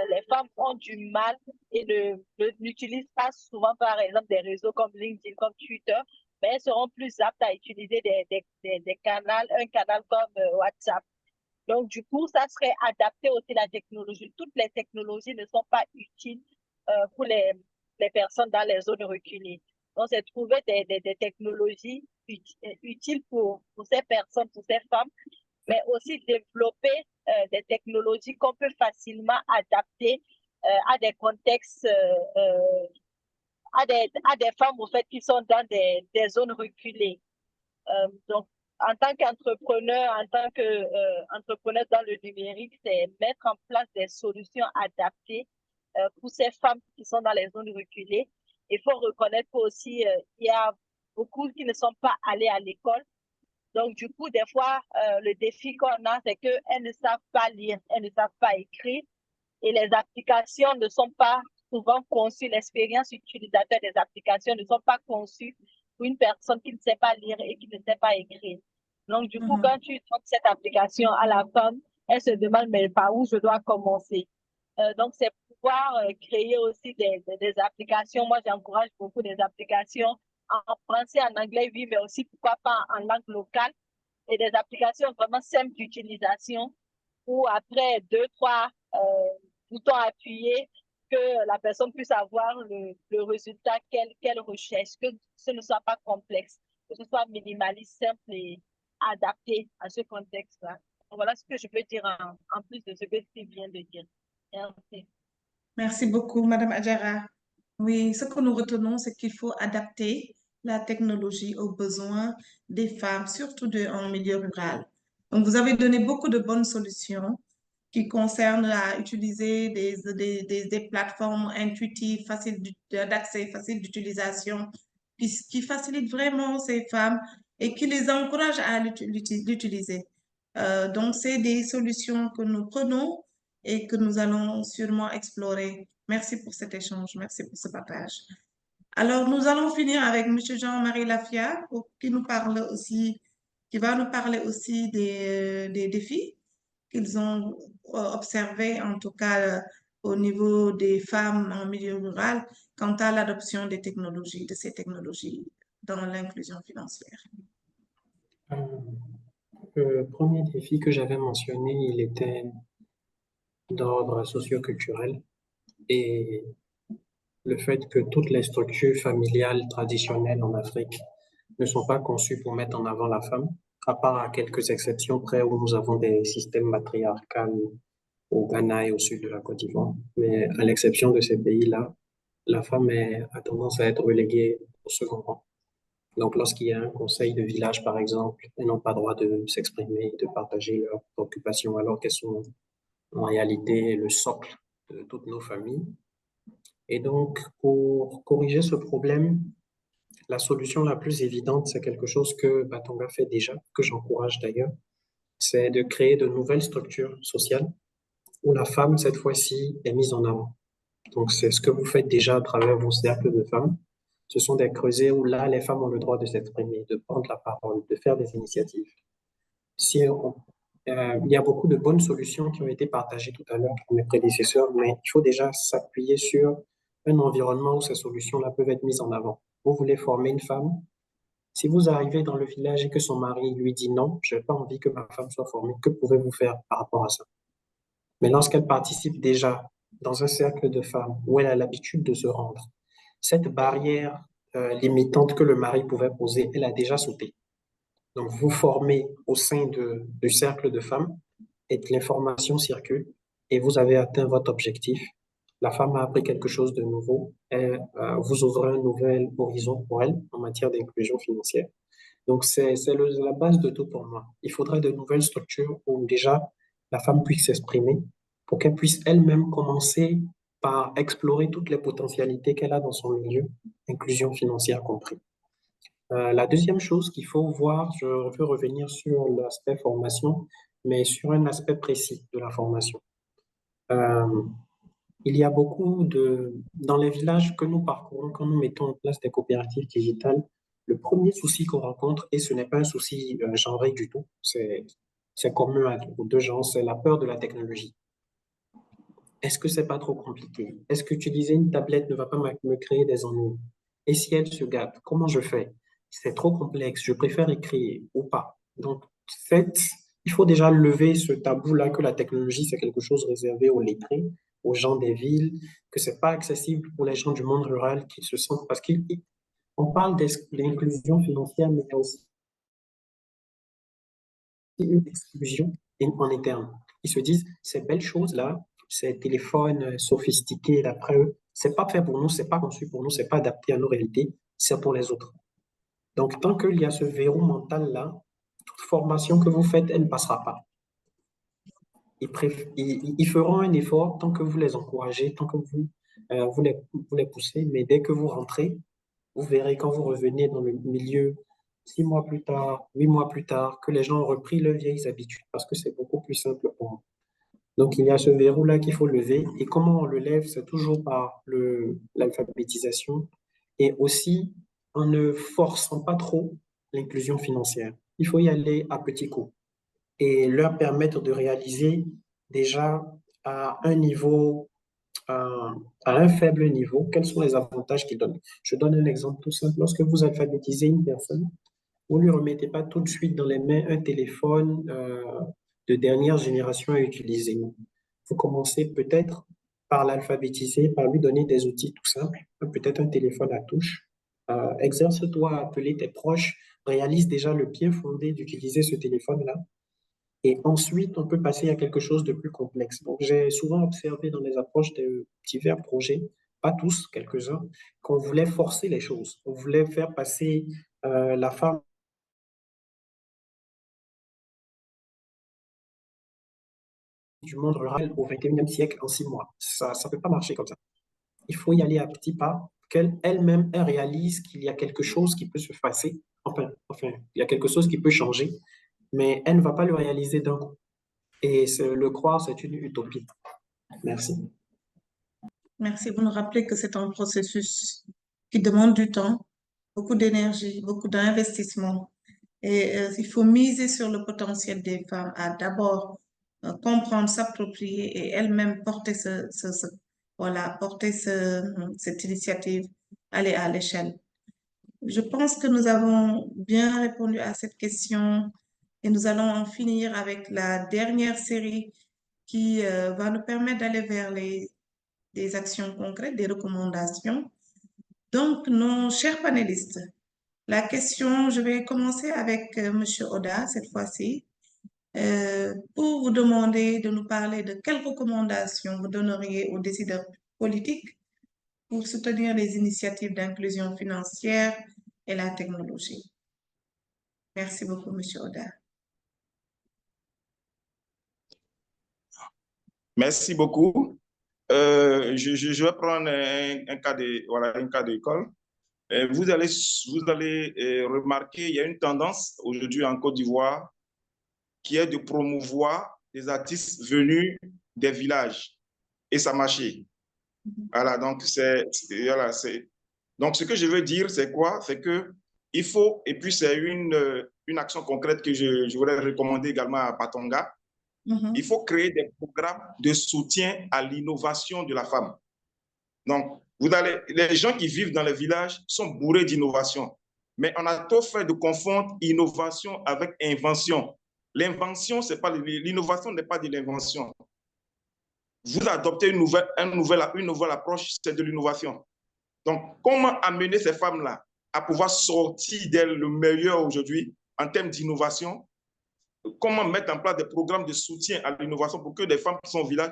les femmes ont du mal et n'utilisent pas souvent, par exemple, des réseaux comme LinkedIn, comme Twitter, mais elles seront plus aptes à utiliser des canaux, un canal comme WhatsApp. Donc, du coup, ça serait adapté aussi à la technologie. Toutes les technologies ne sont pas utiles pour les personnes dans les zones reculées. Donc, c'est trouver des technologies utiles pour ces personnes, pour ces femmes, mais aussi développer des technologies qu'on peut facilement adapter à des contextes, à des femmes, au fait, qui sont dans des zones reculées. Donc, en tant qu'entrepreneur, en tant qu'entrepreneur dans le numérique, c'est mettre en place des solutions adaptées pour ces femmes qui sont dans les zones reculées. Il faut reconnaître qu'aussi, il y a beaucoup qui ne sont pas allés à l'école. Donc, du coup, des fois, le défi qu'on a, c'est qu'elles ne savent pas lire, elles ne savent pas écrire. et les applications ne sont pas souvent conçues, l'expérience utilisateur des applications ne sont pas conçues pour une personne qui ne sait pas lire et qui ne sait pas écrire. Donc, du coup, quand tu donnes cette application à la femme, elle se demande, mais par où je dois commencer? Donc, c'est pouvoir créer aussi des applications. Moi, j'encourage beaucoup des applications en français, en anglais, oui, mais aussi, pourquoi pas, en langue locale, et des applications vraiment simples d'utilisation où après 2, 3 boutons appuyés, que la personne puisse avoir le résultat qu'elle recherche, que ce ne soit pas complexe, que ce soit minimaliste, simple et adapté à ce contexte-là. Voilà ce que je peux dire en plus de ce que tu viens de dire. Merci. Merci beaucoup, Madame Adjara. Oui, ce que nous retenons, c'est qu'il faut adapter la technologie aux besoins des femmes, surtout en milieu rural. Donc, vous avez donné beaucoup de bonnes solutions qui concernent à utiliser des plateformes intuitives, faciles d'accès, faciles d'utilisation, qui facilitent vraiment ces femmes et qui les encouragent à l'utiliser. Donc, c'est des solutions que nous prenons et que nous allons sûrement explorer. Merci pour cet échange, merci pour ce partage. Alors, nous allons finir avec M. Jean-Marie Lafia, qui va nous parler aussi des défis qu'ils ont observés, en tout cas au niveau des femmes en milieu rural, quant à l'adoption des technologies, de ces technologies dans l'inclusion financière. Le premier défi que j'avais mentionné, il était d'ordre socio-culturel et le fait que toutes les structures familiales traditionnelles en Afrique ne sont pas conçues pour mettre en avant la femme, à part à quelques exceptions près où nous avons des systèmes matriarcaux au Ghana et au sud de la Côte d'Ivoire. Mais à l'exception de ces pays-là, la femme a tendance à être reléguée au second rang. Donc, lorsqu'il y a un conseil de village, par exemple, elles n'ont pas droit de s'exprimer, de partager leurs préoccupations, alors qu'elles sont en réalité le socle de toutes nos familles. Et donc, pour corriger ce problème, la solution la plus évidente, c'est quelque chose que Batonga fait déjà, que j'encourage d'ailleurs, c'est de créer de nouvelles structures sociales où la femme, cette fois-ci, est mise en avant. Donc, c'est ce que vous faites déjà à travers vos cercles de femmes. Ce sont des creusets où là, les femmes ont le droit de s'exprimer, de prendre la parole, de faire des initiatives. Il y a beaucoup de bonnes solutions qui ont été partagées tout à l'heure par mes prédécesseurs, mais il faut déjà s'appuyer sur un environnement où ces solutions-là peuvent être mises en avant. Vous voulez former une femme, si vous arrivez dans le village et que son mari lui dit non, je n'ai pas envie que ma femme soit formée, que pouvez-vous faire par rapport à ça? Mais lorsqu'elle participe déjà dans un cercle de femmes où elle a l'habitude de se rendre, cette barrière limitante que le mari pouvait poser, elle a déjà sauté. Donc, vous formez au sein du cercle de femmes et l'information circule et vous avez atteint votre objectif. La femme a appris quelque chose de nouveau et vous ouvrez un nouvel horizon pour elle en matière d'inclusion financière. Donc, c'est la base de tout pour moi. Il faudrait de nouvelles structures où déjà la femme puisse s'exprimer pour qu'elle puisse elle-même commencer par explorer toutes les potentialités qu'elle a dans son milieu, inclusion financière compris. La deuxième chose qu'il faut voir, je veux revenir sur l'aspect formation, mais sur un aspect précis de la formation. Il y a beaucoup dans les villages que nous parcourons, quand nous mettons en place des coopératives digitales, le premier souci qu'on rencontre, et ce n'est pas un souci genré du tout, c'est commun aux deux genres, c'est la peur de la technologie. Est-ce que c'est pas trop compliqué? Est-ce qu'utiliser une tablette ne va pas me créer des ennuis? Et si elle se gâte, comment je fais? C'est trop complexe, je préfère écrire ou pas. Donc, il faut déjà lever ce tabou-là que la technologie, c'est quelque chose réservé aux lettrés, aux gens des villes, que c'est pas accessible pour les gens du monde rural qui se sentent, parce qu'on parle d'inclusion financière, mais il y a aussi une exclusion en interne. Ils se disent, ces belles choses-là, ces téléphones sophistiqués, d'après eux, c'est pas fait pour nous, c'est pas conçu pour nous, c'est pas adapté à nos réalités, c'est pour les autres. Donc, tant qu'il y a ce verrou mental-là, toute formation que vous faites, elle ne passera pas. Ils feront un effort tant que vous les encouragez, tant que vous les poussez, mais dès que vous rentrez, vous verrez quand vous revenez dans le milieu 6 mois plus tard, 8 mois plus tard, que les gens ont repris leurs vieilles habitudes parce que c'est beaucoup plus simple pour eux. Donc, il y a ce verrou-là qu'il faut lever. Et comment on le lève? C'est toujours par l'alphabétisation et aussi en ne forçant pas trop l'inclusion financière. Il faut y aller à petits coups et leur permettre de réaliser déjà à un niveau, à un faible niveau, quels sont les avantages qu'ils donnent. Je donne un exemple tout simple. Lorsque vous alphabétisez une personne, vous ne lui remettez pas tout de suite dans les mains un téléphone de dernière génération à utiliser. Vous commencez peut-être par l'alphabétiser, par lui donner des outils tout simples, peut-être un téléphone à touche. Exerce-toi à appeler tes proches, réalise déjà le bien fondé d'utiliser ce téléphone-là. Et ensuite, on peut passer à quelque chose de plus complexe. Donc, j'ai souvent observé dans les approches de divers projets, pas tous, quelques-uns, qu'on voulait forcer les choses. On voulait faire passer la femme du monde rural au XXIe siècle en 6 mois. Ça ne peut pas marcher comme ça. Il faut y aller à petits pas, qu'elle elle-même elle réalise qu'il y a quelque chose qui peut se passer, enfin, il y a quelque chose qui peut changer, mais elle ne va pas le réaliser d'un coup. Et le croire, c'est une utopie. Merci. Merci. Vous nous rappelez que c'est un processus qui demande du temps, beaucoup d'énergie, beaucoup d'investissement. Et il faut miser sur le potentiel des femmes à d'abord comprendre, s'approprier et elles-mêmes porter voilà, porter cette initiative, aller à l'échelle. Je pense que nous avons bien répondu à cette question et nous allons en finir avec la dernière série qui va nous permettre d'aller vers des actions concrètes, des recommandations. Donc, nos chers panélistes, la question, je vais commencer avec Monsieur Oda cette fois-ci, pour vous demander de nous parler de quelles recommandations vous donneriez aux décideurs politiques pour soutenir les initiatives d'inclusion financière et la technologie. Merci beaucoup, Monsieur Oda. Merci beaucoup. Je vais prendre un cas un cas d'école. Vous allez remarquer, il y a une tendance aujourd'hui en Côte d'Ivoire qui est de promouvoir des artistes venus des villages. Et ça marche. Voilà, donc voilà, donc ce que je veux dire, c'est quoi? C'est que il faut, et puis c'est une action concrète que je voudrais recommander également à Patonga. Il faut créer des programmes de soutien à l'innovation de la femme. Donc, les gens qui vivent dans les villages sont bourrés d'innovation. Mais on a trop fait de confondre innovation avec invention. L'invention, c'est pas l'innovation n'est pas de l'invention. Vous adoptez une nouvelle approche, c'est de l'innovation. Donc, comment amener ces femmes-là à pouvoir sortir d'elles le meilleur aujourd'hui en termes d'innovation? Comment mettre en place des programmes de soutien à l'innovation pour que des femmes qui sont au village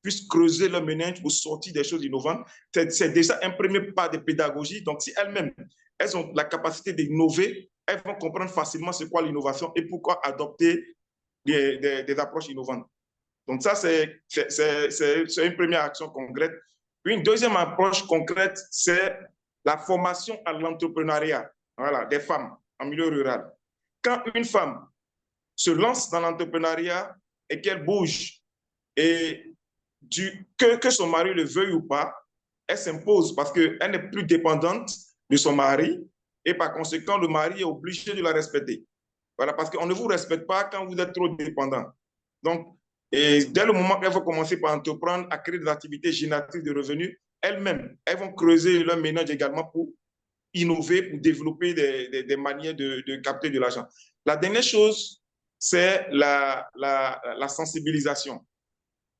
puissent creuser leur méninge pour sortir des choses innovantes? C'est déjà un premier pas de pédagogie. Donc, si elles-mêmes, elles ont la capacité d'innover, elles vont comprendre facilement c'est quoi l'innovation et pourquoi adopter des approches innovantes. Donc, ça, c'est une première action concrète. Une deuxième approche concrète, c'est la formation à l'entrepreneuriat, voilà, des femmes en milieu rural. Quand une femme se lance dans l'entrepreneuriat et qu'elle bouge, et que son mari le veuille ou pas, elle s'impose parce qu'elle n'est plus dépendante de son mari et par conséquent, le mari est obligé de la respecter. Voilà, parce qu'on ne vous respecte pas quand vous êtes trop dépendant. Donc, et dès le moment qu'elles vont commencer par entreprendre à créer des activités génératrices de revenus, elles-mêmes, elles vont creuser leur ménage également pour innover, pour développer des manières de capter de l'argent. La dernière chose, c'est la sensibilisation.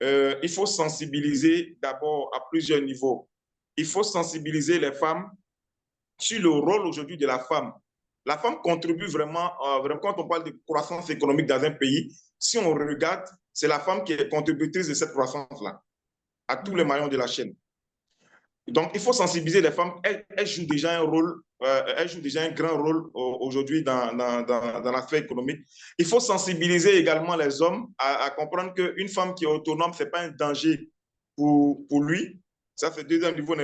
Il faut sensibiliser d'abord à plusieurs niveaux. Il faut sensibiliser les femmes sur le rôle aujourd'hui de la femme. La femme contribue vraiment, quand on parle de croissance économique dans un pays, si on regarde, c'est la femme qui est contributrice de cette croissance-là, à tous les maillons de la chaîne. Donc, il faut sensibiliser les femmes. Elles jouent déjà un rôle, elles jouent déjà un grand rôle aujourd'hui dans l'aspect économique. Il faut sensibiliser également les hommes à comprendre qu'une femme qui est autonome, ce n'est pas un danger pour lui. Ça, c'est le deuxième niveau.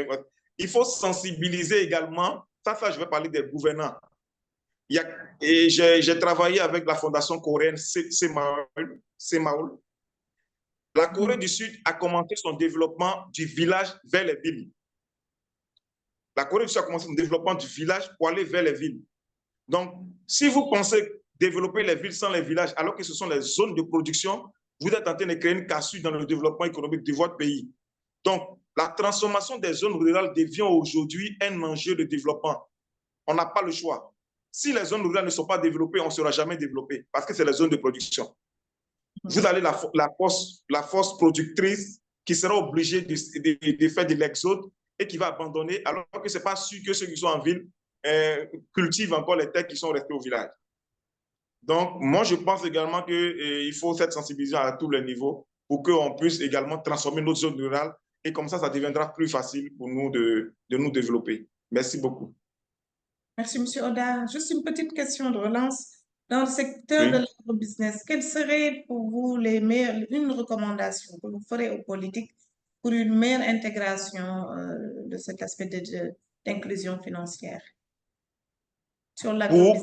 Il faut sensibiliser également, ça je vais parler des gouvernants. J'ai travaillé avec la fondation coréenne Semaul. La Corée du Sud a commencé son développement du village vers les villes. La Corée du Sud a commencé son développement du village pour aller vers les villes. Donc, si vous pensez développer les villes sans les villages, alors que ce sont les zones de production, vous êtes en train de créer une cassure dans le développement économique de votre pays. Donc, la transformation des zones rurales devient aujourd'hui un enjeu de développement. On n'a pas le choix. Si les zones rurales ne sont pas développées, on ne sera jamais développé parce que c'est les zones de production. Vous avez la force productrice qui sera obligée de faire de l'exode et qui va abandonner, alors que ce n'est pas sûr que ceux qui sont en ville cultivent encore les terres qui sont restées au village. Donc, moi, je pense également qu'il faut cette sensibilisation à tous les niveaux pour qu'on puisse également transformer notre zone rurale et comme ça deviendra plus facile pour nous de nous développer. Merci beaucoup. Merci, M. Oda. Juste une petite question de relance. Dans le secteur Oui. de l'agrobusiness, quelle serait pour vous une recommandation que vous ferez aux politiques pour une meilleure intégration de cet aspect d'inclusion financière sur l'agrobusiness?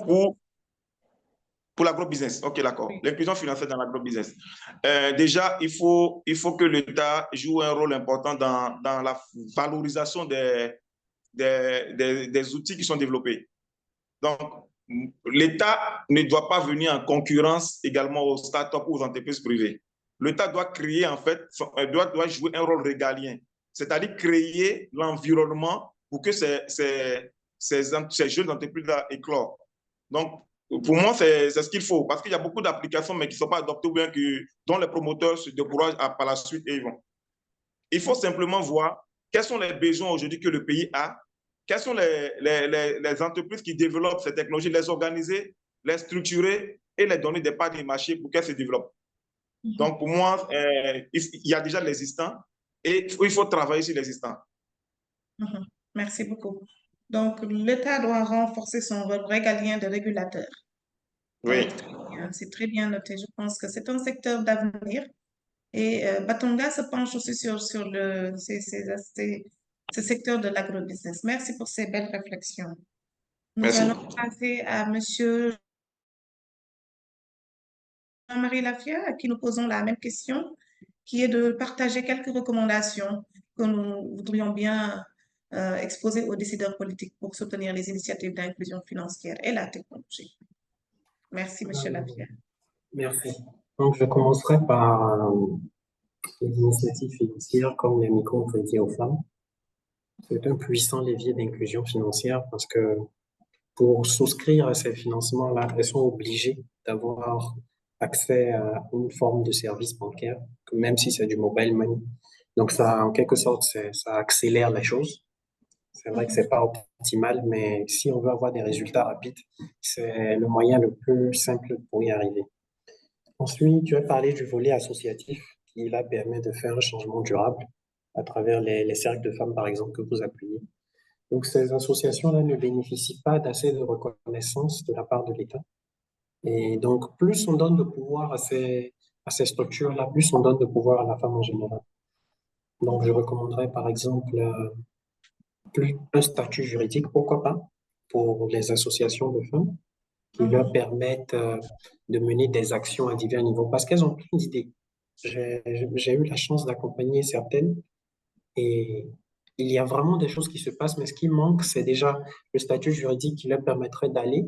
Pour l'agrobusiness, ok, d'accord. Oui. L'inclusion financière dans l'agrobusiness. Déjà, il faut que l'État joue un rôle important dans la valorisation des outils qui sont développés. Donc, l'État ne doit pas venir en concurrence également aux startups ou aux entreprises privées. L'État doit créer, en fait, doit jouer un rôle régalien, c'est-à-dire créer l'environnement pour que ces jeunes entreprises-là éclorent. Donc, pour moi, c'est ce qu'il faut, parce qu'il y a beaucoup d'applications, mais qui ne sont pas adoptées ou bien dont les promoteurs se découragent par la suite et ils vont. Il faut simplement voir quels sont les besoins aujourd'hui que le pays a, quelles sont les entreprises qui développent ces technologies, les organiser, les structurer et les donner des parts de marché pour qu'elles se développent. Donc, pour moi, il y a déjà l'existant et il faut travailler sur l'existant. Merci beaucoup. Donc, l'État doit renforcer son rôle régalien de régulateur. Oui. C'est très bien noté. Je pense que c'est un secteur d'avenir. Et Batonga se penche aussi sur ce secteur de l'agrobusiness. Merci pour ces belles réflexions. Nous Merci. allons passer à M. Jean-Marie Lafia, à qui nous posons la même question, qui est de partager quelques recommandations que nous voudrions bien exposer aux décideurs politiques pour soutenir les initiatives d'inclusion financière et la technologie. Merci, M. Lafia. Merci. Donc, je commencerai par les initiatives financières comme les micro-crédits aux femmes. C'est un puissant levier d'inclusion financière parce que pour souscrire à ces financements-là, elles sont obligées d'avoir accès à une forme de service bancaire, même si c'est du mobile money. Donc, ça, en quelque sorte, ça accélère les choses. C'est vrai que c'est pas optimal, mais si on veut avoir des résultats rapides, c'est le moyen le plus simple pour y arriver. Ensuite, tu as parlé du volet associatif qui là permet de faire un changement durable à travers les cercles de femmes, par exemple, que vous appuyez. Donc, ces associations-là ne bénéficient pas d'assez de reconnaissance de la part de l'État. Et donc, plus on donne de pouvoir à ces structures-là, plus on donne de pouvoir à la femme en général. Donc, je recommanderais, par exemple, un statut juridique, pourquoi pas, pour les associations de femmes qui leur permettent de mener des actions à divers niveaux parce qu'elles ont plein d'idées. J'ai eu la chance d'accompagner certaines et il y a vraiment des choses qui se passent, mais ce qui manque, c'est déjà le statut juridique qui leur permettrait d'aller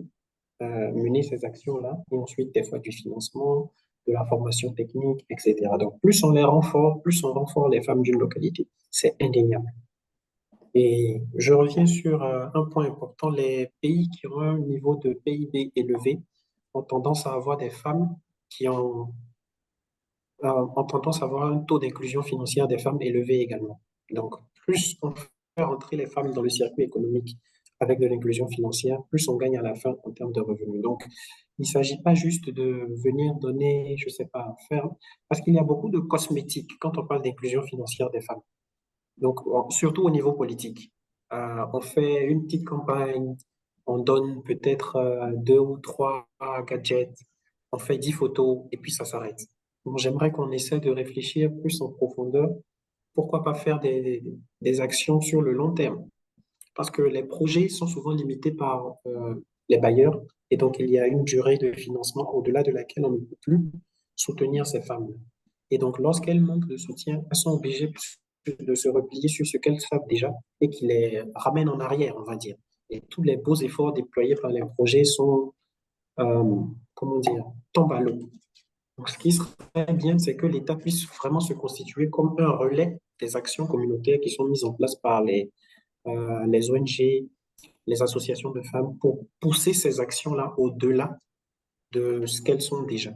mener ces actions-là et ensuite des fois du financement, de la formation technique, etc. Donc, plus on les renforce, plus on renforce les femmes d'une localité. C'est indéniable. Et je reviens sur un point important. Les pays qui ont un niveau de PIB élevé ont tendance à avoir des femmes qui ont tendance à avoir un taux d'inclusion financière des femmes élevé également. Donc, plus on fait rentrer les femmes dans le circuit économique avec de l'inclusion financière, plus on gagne à la fin en termes de revenus. Donc, il ne s'agit pas juste de venir donner, je ne sais pas, faire, parce qu'il y a beaucoup de cosmétiques quand on parle d'inclusion financière des femmes. Donc, surtout au niveau politique. On fait une petite campagne, on donne peut-être 2 ou 3 gadgets, on fait 10 photos et puis ça s'arrête. Donc, j'aimerais qu'on essaie de réfléchir plus en profondeur. Pourquoi pas faire des actions sur le long terme? Parce que les projets sont souvent limités par les bailleurs et donc il y a une durée de financement au-delà de laquelle on ne peut plus soutenir ces femmes. Et donc, lorsqu'elles manquent de soutien, elles sont obligées de se replier sur ce qu'elles savent déjà et qui les ramène en arrière, on va dire. Et tous les beaux efforts déployés par les projets sont, comment dire, tombent à l'eau. Donc, ce qui serait bien, c'est que l'État puisse vraiment se constituer comme un relais des actions communautaires qui sont mises en place par les ONG, les associations de femmes, pour pousser ces actions-là au-delà de ce qu'elles sont déjà.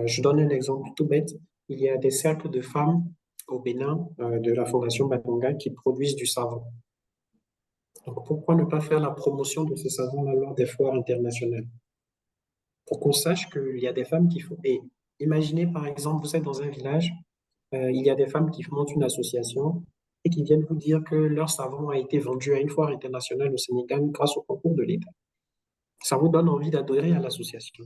Je donne un exemple tout bête. Il y a des cercles de femmes au Bénin de la Fondation Batonga qui produisent du savon. Donc, pourquoi ne pas faire la promotion de ce savon-là lors des foires internationales? Pour qu'on sache qu'il y a des femmes qui font. Et imaginez, par exemple, vous êtes dans un village, il y a des femmes qui montent une association et qui viennent vous dire que leur savon a été vendu à une foire internationale au Sénégal grâce au concours de l'État. Ça vous donne envie d'adhérer à l'association.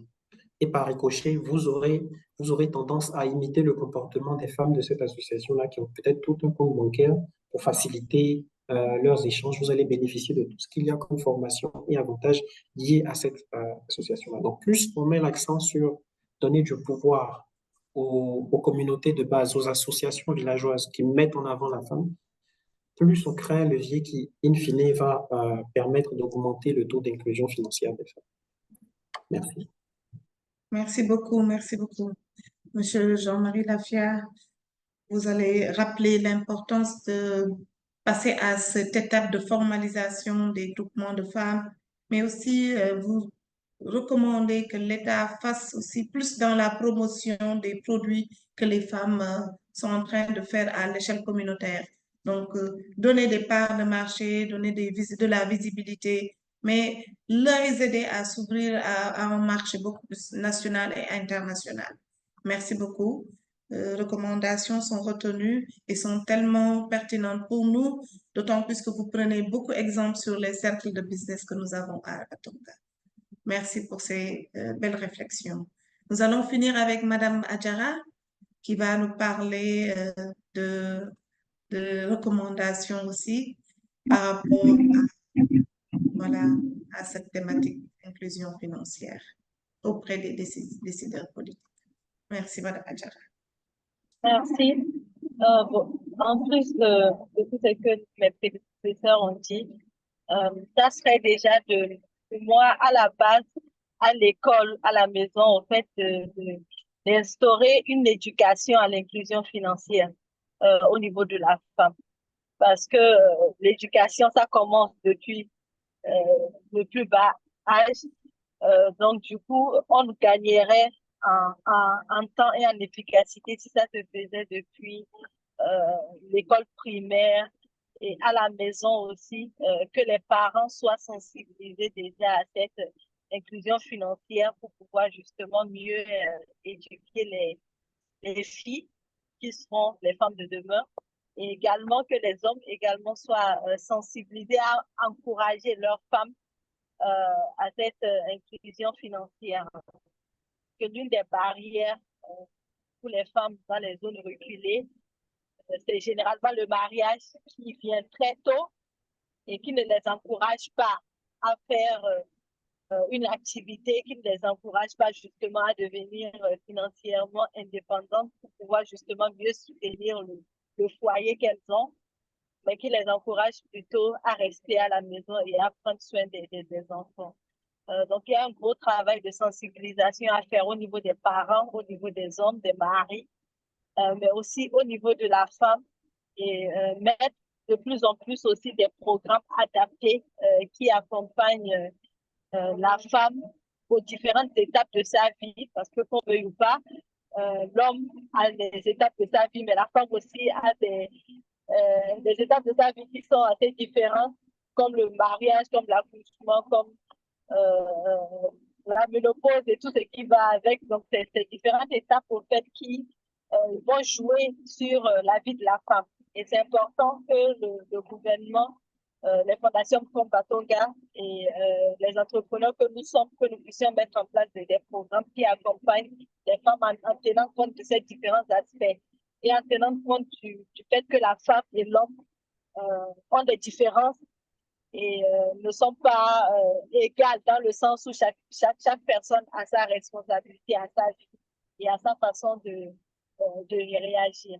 Et par ricochet, vous aurez tendance à imiter le comportement des femmes de cette association-là qui ont peut-être tout un compte bancaire pour faciliter leurs échanges. Vous allez bénéficier de tout ce qu'il y a comme formation et avantages liés à cette association-là. Donc, plus on met l'accent sur donner du pouvoir aux communautés de base, aux associations villageoises qui mettent en avant la femme, plus on crée un levier qui, in fine, va permettre d'augmenter le taux d'inclusion financière des femmes. Merci. Merci beaucoup, merci beaucoup. Monsieur Jean-Marie Lafia, vous allez rappeler l'importance de passer à cette étape de formalisation des groupements de femmes, mais aussi vous recommandez que l'État fasse aussi plus dans la promotion des produits que les femmes sont en train de faire à l'échelle communautaire. Donc, donner des parts de marché, donner de la visibilité, mais les aider à s'ouvrir à un marché beaucoup plus national et international. Merci beaucoup. Recommandations sont retenues et sont tellement pertinentes pour nous, d'autant plus que vous prenez beaucoup d'exemples sur les cercles de business que nous avons à Tonga. Merci pour ces belles réflexions. Nous allons finir avec Madame Adjara qui va nous parler de recommandations aussi par rapport à cette thématique d'inclusion financière auprès des décideurs politiques. Merci, Madame Adjara. Merci. Bon, en plus de tout ce que mes prédécesseurs ont dit, ça serait déjà moi, à la base, à l'école, à la maison, en fait, d'instaurer une éducation à l'inclusion financière au niveau de la femme. Parce que l'éducation, ça commence depuis le plus bas âge. Donc, du coup, on gagnerait en temps et en efficacité si ça se faisait depuis l'école primaire et à la maison aussi, que les parents soient sensibilisés déjà à cette inclusion financière pour pouvoir justement mieux éduquer les filles qui seront les femmes de demain, et également que les hommes également soient sensibilisés à encourager leurs femmes à cette inclusion financière. Que l'une des barrières pour les femmes dans les zones reculées, c'est généralement le mariage qui vient très tôt et qui ne les encourage pas à faire une activité, qui ne les encourage pas justement à devenir financièrement indépendantes pour pouvoir justement mieux soutenir le foyer qu'elles ont, mais qui les encourage plutôt à rester à la maison et à prendre soin des enfants. Donc, il y a un gros travail de sensibilisation à faire au niveau des parents, au niveau des hommes, des maris, mais aussi au niveau de la femme, et mettre de plus en plus aussi des programmes adaptés qui accompagnent la femme aux différentes étapes de sa vie, parce que qu'on veuille ou pas, l'homme a des étapes de sa vie, mais la femme aussi a des étapes de sa vie qui sont assez différentes, comme le mariage, comme l'accouchement, comme la ménopause et tout ce qui va avec. Donc, c'est différentes étapes au fait qui vont jouer sur la vie de la femme. Et c'est important que le gouvernement, les fondations comme Batonga et les entrepreneurs que nous sommes, que nous puissions mettre en place des programmes qui accompagnent les femmes en tenant compte de ces différents aspects et en tenant compte du fait que la femme et l'homme ont des différences et ne sont pas égales dans le sens où chaque personne a sa responsabilité, à sa vie et à sa façon de y réagir.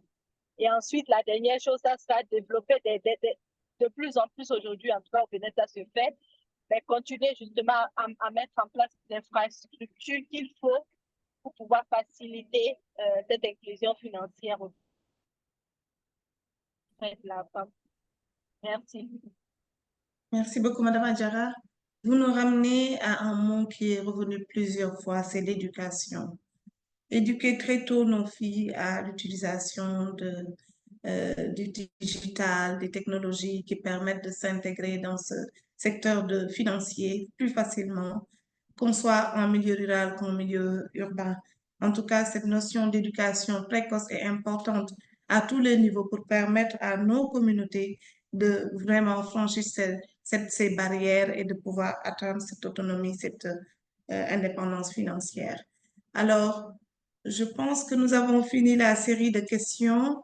Et ensuite, la dernière chose, ça sera développer de plus en plus aujourd'hui, en tout cas au Bénin, ça se fait, mais continuer justement à mettre en place les infrastructures qu'il faut pour pouvoir faciliter cette inclusion financière auprès de la femme. Merci. Merci beaucoup, Madame Adjara. Vous nous ramenez à un mot qui est revenu plusieurs fois, c'est l'éducation. Éduquer très tôt nos filles à l'utilisation du digital, des technologies qui permettent de s'intégrer dans ce secteur financier plus facilement, qu'on soit en milieu rural qu'en milieu urbain. En tout cas, cette notion d'éducation précoce est importante à tous les niveaux pour permettre à nos communautés de vraiment franchir ces barrières et de pouvoir atteindre cette autonomie, cette indépendance financière. Alors, je pense que nous avons fini la série de questions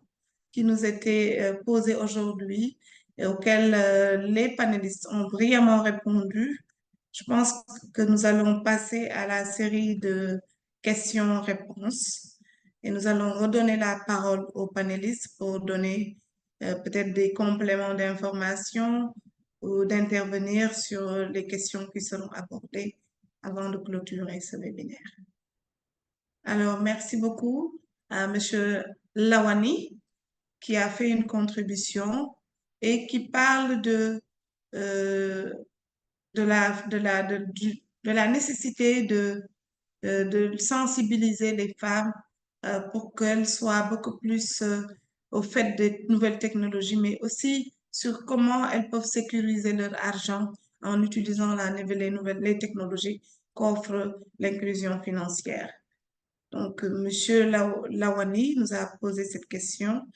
qui nous étaient posées aujourd'hui et auxquelles les panélistes ont brillamment répondu. Je pense que nous allons passer à la série de questions-réponses et nous allons redonner la parole aux panélistes pour donner peut-être des compléments d'information ou d'intervenir sur les questions qui seront abordées avant de clôturer ce webinaire. Alors, merci beaucoup à Monsieur Lawani qui a fait une contribution et qui parle de la nécessité de sensibiliser les femmes pour qu'elles soient beaucoup plus au fait des nouvelles technologies, mais aussi sur comment elles peuvent sécuriser leur argent en utilisant les technologies qu'offre l'inclusion financière. Donc, Monsieur Lawani nous a posé cette question.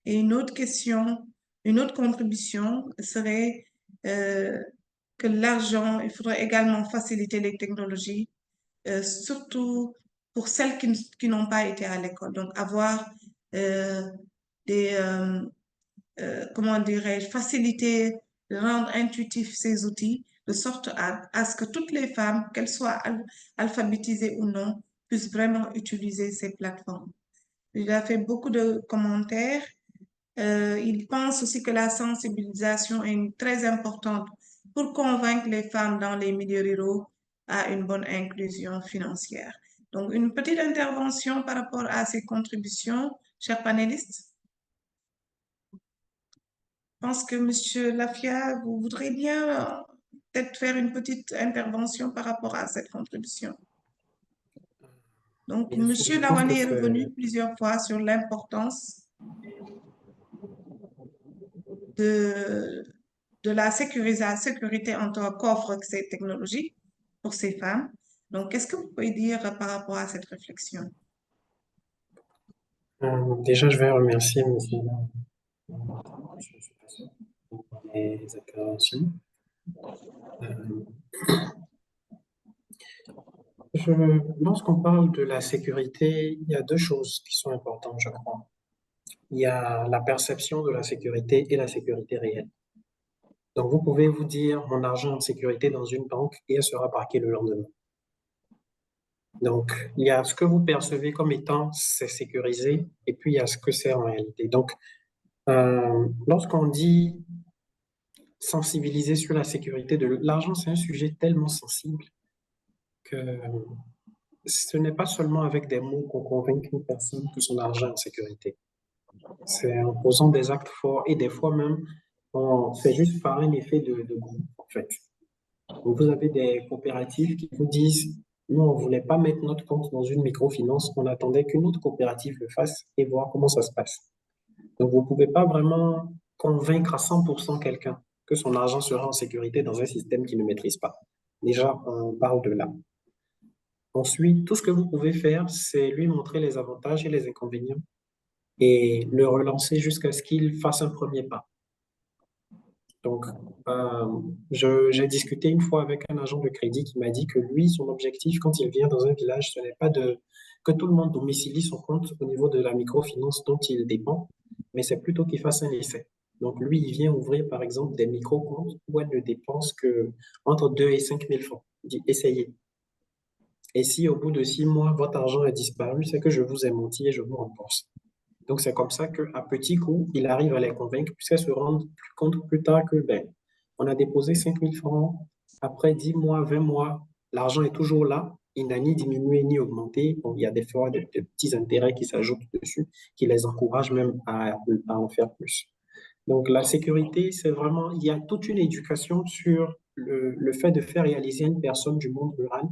Et une autre question, une autre contribution serait que l'argent, il faudrait également faciliter les technologies, surtout pour celles qui n'ont pas été à l'école. Donc, avoir comment dirais-je, faciliter, rendre intuitifs ces outils, de sorte à ce que toutes les femmes, qu'elles soient alphabétisées ou non, puissent vraiment utiliser ces plateformes. Il a fait beaucoup de commentaires. Il pense aussi que la sensibilisation est très importante pour convaincre les femmes dans les milieux ruraux à une bonne inclusion financière. Donc, une petite intervention par rapport à ces contributions, chers panélistes. Je pense que Monsieur Lafia, vous voudrez bien peut-être faire une petite intervention par rapport à cette contribution. Donc, Bien sûr, Monsieur je pense Lawani que est revenu plusieurs fois sur l'importance de la sécurité en tant qu'offre ces technologies pour ces femmes. Donc, qu'est-ce que vous pouvez dire par rapport à cette réflexion? déjà, je vais remercier M. pour les interventions. Lorsqu'on parle de la sécurité, il y a deux choses qui sont importantes, je crois. Il y a la perception de la sécurité et la sécurité réelle. Donc, vous pouvez vous dire, mon argent est en sécurité dans une banque et elle sera parquée le lendemain. Donc, il y a ce que vous percevez comme étant c'est sécurisé et puis il y a ce que c'est en réalité. Donc, lorsqu'on dit sensibiliser sur la sécurité de l'argent, c'est un sujet tellement sensible que ce n'est pas seulement avec des mots qu'on convainc une personne que son argent est en sécurité. C'est en posant des actes forts et des fois même, c'est juste par un effet de groupe, en fait. Donc, vous avez des coopératives qui vous disent, nous, on ne voulait pas mettre notre compte dans une microfinance, on attendait qu'une autre coopérative le fasse et voir comment ça se passe. Donc, vous ne pouvez pas vraiment convaincre à 100% quelqu'un que son argent sera en sécurité dans un système qu'il ne maîtrise pas. Déjà, on parle de là. Ensuite, tout ce que vous pouvez faire, c'est lui montrer les avantages et les inconvénients et le relancer jusqu'à ce qu'il fasse un premier pas. Donc, j'ai discuté une fois avec un agent de crédit qui m'a dit que lui, son objectif, quand il vient dans un village, ce n'est pas que tout le monde domicilie son compte au niveau de la microfinance dont il dépend, mais c'est plutôt qu'il fasse un essai. Donc, lui, il vient ouvrir, par exemple, des micro-comptes où elle ne dépense que entre 2 et 5 000 francs. Il dit, essayez. Et si au bout de 6 mois, votre argent a disparu, c'est que je vous ai menti et je vous rembourse. Donc, c'est comme ça qu'à petit coup, il arrive à les convaincre, puisqu'elles se rendent compte plus tard que, ben, on a déposé 5 000 francs, après 10 mois, 20 mois, l'argent est toujours là, il n'a ni diminué ni augmenté. Bon, il y a des fois des petits intérêts qui s'ajoutent dessus, qui les encouragent même à en faire plus. Donc, la sécurité, c'est vraiment, il y a toute une éducation sur le fait de faire réaliser à une personne du monde rural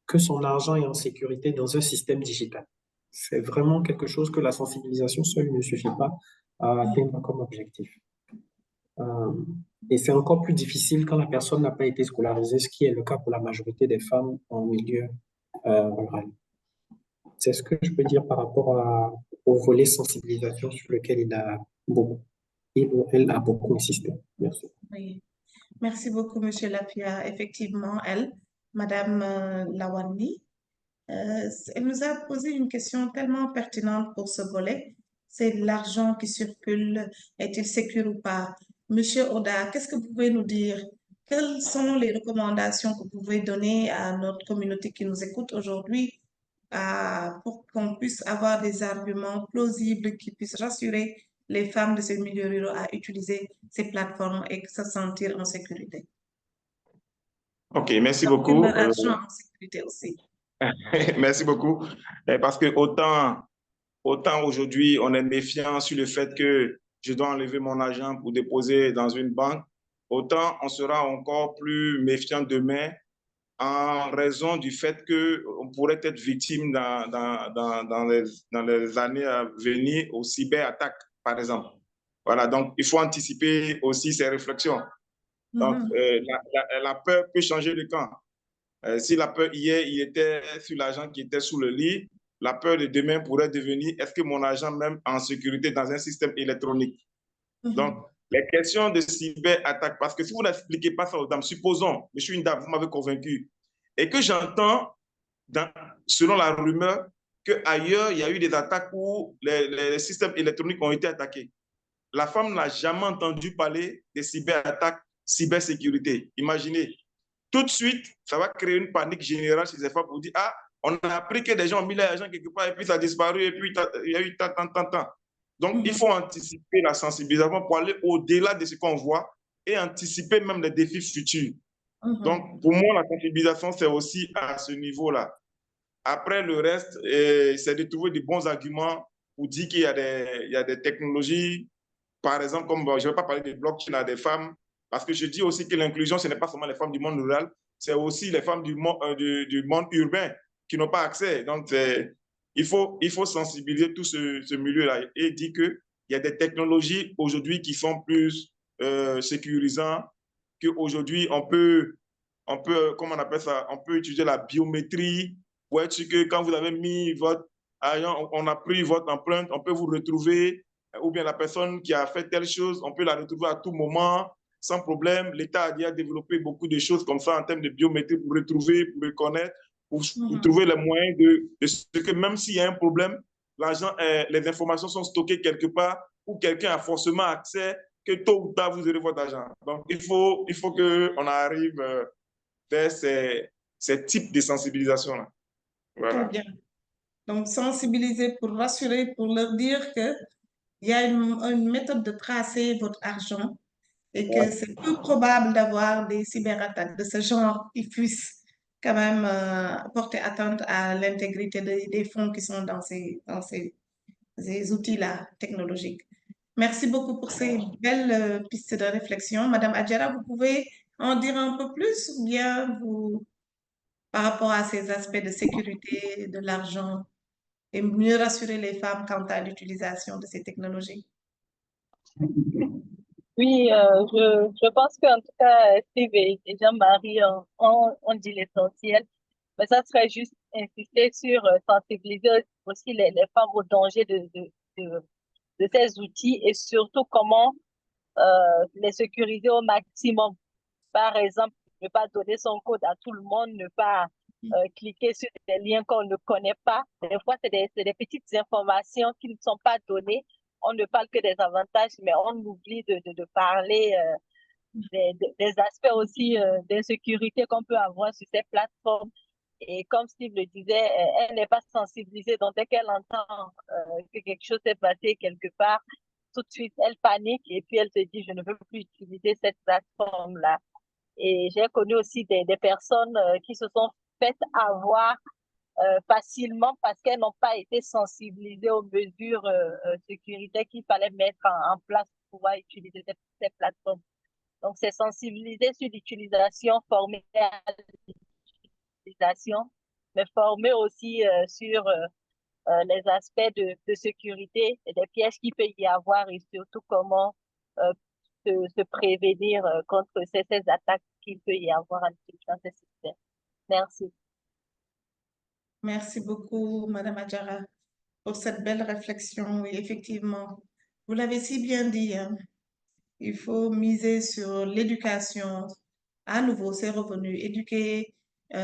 que son argent est en sécurité dans un système digital. C'est vraiment quelque chose que la sensibilisation seule ne suffit pas à atteindre comme objectif. Euh, et c'est encore plus difficile quand la personne n'a pas été scolarisée, ce qui est le cas pour la majorité des femmes en milieu rural. C'est ce que je peux dire par rapport au volet sensibilisation sur lequel elle a beaucoup insisté. Merci. Oui. Merci beaucoup, Monsieur Lapia. Effectivement, Madame Lawani, elle nous a posé une question tellement pertinente pour ce volet. C'est l'argent qui circule, est-il sécure ou pas? Monsieur Oda, qu'est-ce que vous pouvez nous dire? Quelles sont les recommandations que vous pouvez donner à notre communauté qui nous écoute aujourd'hui pour qu'on puisse avoir des arguments plausibles qui puissent rassurer les femmes de ces milieux ruraux à utiliser ces plateformes et se sentir en sécurité? OK, merci Sortir beaucoup. leur argent en sécurité aussi. Merci beaucoup. Parce que autant aujourd'hui, on est méfiant sur le fait que je dois enlever mon argent pour déposer dans une banque, autant on sera encore plus méfiant demain en raison du fait qu'on pourrait être victime dans les années à venir aux cyberattaques, par exemple. Voilà, donc il faut anticiper aussi ces réflexions. Donc, la peur peut changer de camp. Si la peur hier, il était sur l'argent qui était sous le lit, la peur de demain pourrait devenir est-ce que mon argent même est en sécurité dans un système électronique? Donc, les questions de cyberattaque, parce que si vous n'expliquez pas ça aux dames, supposons, je suis une dame, vous m'avez convaincu, et que j'entends, selon la rumeur, qu'ailleurs, il y a eu des attaques où les systèmes électroniques ont été attaqués. La femme n'a jamais entendu parler des cyberattaques, cybersécurité. Imaginez, tout de suite, ça va créer une panique générale chez les femmes pour dire, ah, on a appris que des gens ont mis l'argent quelque part et puis ça a disparu et puis il y a eu tant. Donc, il faut anticiper la sensibilisation pour aller au-delà de ce qu'on voit et anticiper même les défis futurs. Donc, pour moi, la sensibilisation, c'est aussi à ce niveau-là. Après, le reste, c'est de trouver des bons arguments pour dire qu'il y a des technologies, par exemple, comme je ne vais pas parler de blockchain à des femmes, parce que je dis aussi que l'inclusion, ce n'est pas seulement les femmes du monde rural, c'est aussi les femmes du monde urbain qui n'ont pas accès. Donc, il faut sensibiliser tout ce milieu-là et dire qu'il y a des technologies aujourd'hui qui sont plus sécurisantes, qu'aujourd'hui, comment on appelle ça, on peut utiliser la biométrie pour être sûr que quand vous avez mis votre argent, on a pris votre empreinte, on peut vous retrouver, ou bien la personne qui a fait telle chose, on peut la retrouver à tout moment, sans problème. L'État a déjà développé beaucoup de choses comme ça en termes de biométrie pour retrouver, pour reconnaître, pour trouver les moyens de ce que même s'il y a un problème, les informations sont stockées quelque part où quelqu'un a forcément accès, que tôt ou tard, vous aurez votre argent. Donc, il faut qu'on arrive vers ces types de sensibilisation-là. Voilà. Très bien. Donc, sensibiliser pour rassurer, pour leur dire qu'il y a une méthode de tracer votre argent et que c'est peu probable d'avoir des cyberattaques de ce genre qui puissent quand même porter atteinte à l'intégrité des fonds qui sont dans ces outils-là technologiques. Merci beaucoup pour ces belles pistes de réflexion. Madame Adjara, vous pouvez en dire un peu plus ou bien par rapport à ces aspects de sécurité de l'argent et mieux rassurer les femmes quant à l'utilisation de ces technologies? Oui, je pense qu'en tout cas, Steve et Jean-Marie ont dit l'essentiel. Mais ça serait juste insister sur sensibiliser aussi les femmes au danger de ces outils et surtout comment les sécuriser au maximum. Par exemple, ne pas donner son code à tout le monde, ne pas cliquer sur des liens qu'on ne connaît pas. Des fois, c'est des petites informations qui ne sont pas données. On ne parle que des avantages, mais on oublie de parler des aspects aussi d'insécurité qu'on peut avoir sur ces plateformes. Et comme Steve le disait, elle n'est pas sensibilisée. Donc, dès qu'elle entend que quelque chose s'est passé quelque part, tout de suite, elle panique et puis elle se dit, je ne veux plus utiliser cette plateforme-là. Et j'ai connu aussi des personnes qui se sont faites avoir facilement parce qu'elles n'ont pas été sensibilisées aux mesures sécuritaires qu'il fallait mettre en place pour pouvoir utiliser ces plateformes. Donc, c'est sensibiliser sur l'utilisation, former à l'utilisation, mais former aussi sur les aspects de sécurité et des pièges qu'il peut y avoir et surtout comment euh, se prévenir contre ces attaques qu'il peut y avoir en utilisant ces systèmes. Merci. Merci beaucoup, Madame Adjara, pour cette belle réflexion. Oui, effectivement, vous l'avez si bien dit, hein. Il faut miser sur l'éducation. À nouveau, c'est revenu. Éduquer,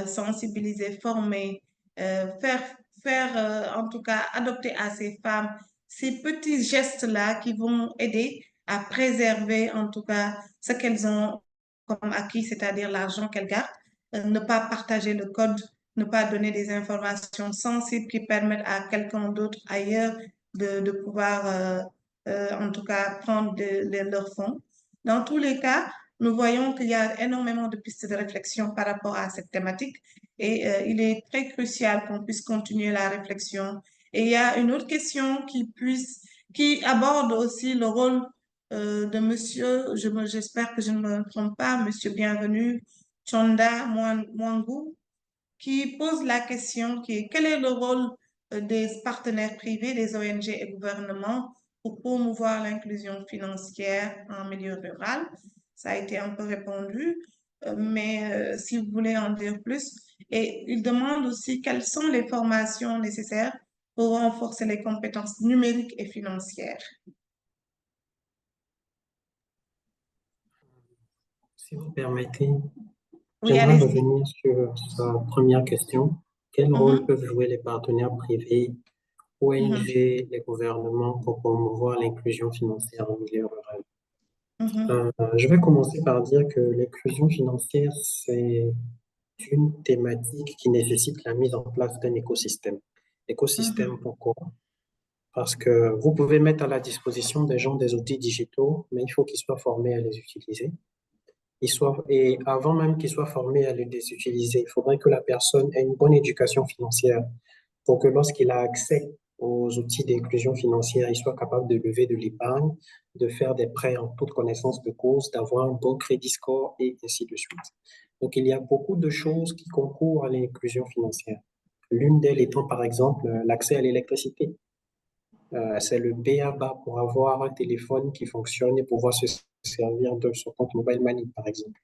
sensibiliser, former, faire, en tout cas, adopter à ces femmes ces petits gestes-là qui vont aider à préserver, en tout cas, ce qu'elles ont comme acquis, c'est-à-dire l'argent qu'elles gardent, ne pas partager le code, ne pas donner des informations sensibles qui permettent à quelqu'un d'autre ailleurs de pouvoir en tout cas prendre leurs fonds. Dans tous les cas, nous voyons qu'il y a énormément de pistes de réflexion par rapport à cette thématique et il est très crucial qu'on puisse continuer la réflexion. Et il y a une autre question qui aborde aussi le rôle de monsieur, j'espère que je ne me trompe pas, monsieur Bienvenu Chonda Mwangu, qui pose la question qui est quel est le rôle des partenaires privés, des ONG et gouvernements pour promouvoir l'inclusion financière en milieu rural? Ça a été un peu répondu, mais si vous voulez en dire plus. Et il demande aussi quelles sont les formations nécessaires pour renforcer les compétences numériques et financières. Si vous permettez, Oui, j'aimerais allez-y. revenir sur sa première question. Quel rôle Mhm, peuvent jouer les partenaires privés, mhm, ONG, les gouvernements pour promouvoir l'inclusion financière en milieu rural? mhm, Je vais commencer par dire que l'inclusion financière, c'est une thématique qui nécessite la mise en place d'un écosystème. Écosystème, mhm, pourquoi? Parce que vous pouvez mettre à la disposition des gens des outils digitaux, mais il faut qu'ils soient formés à les utiliser. Et avant même qu'ils soient formés à les utiliser, il faudrait que la personne ait une bonne éducation financière pour que lorsqu'il a accès aux outils d'inclusion financière, il soit capable de lever de l'épargne, de faire des prêts en toute connaissance de cause, d'avoir un bon crédit score et ainsi de suite. Donc, il y a beaucoup de choses qui concourent à l'inclusion financière. L'une d'elles étant, par exemple, l'accès à l'électricité. C'est le B.A.-ba pour avoir un téléphone qui fonctionne et pouvoir se servir de son compte Mobile Money, par exemple.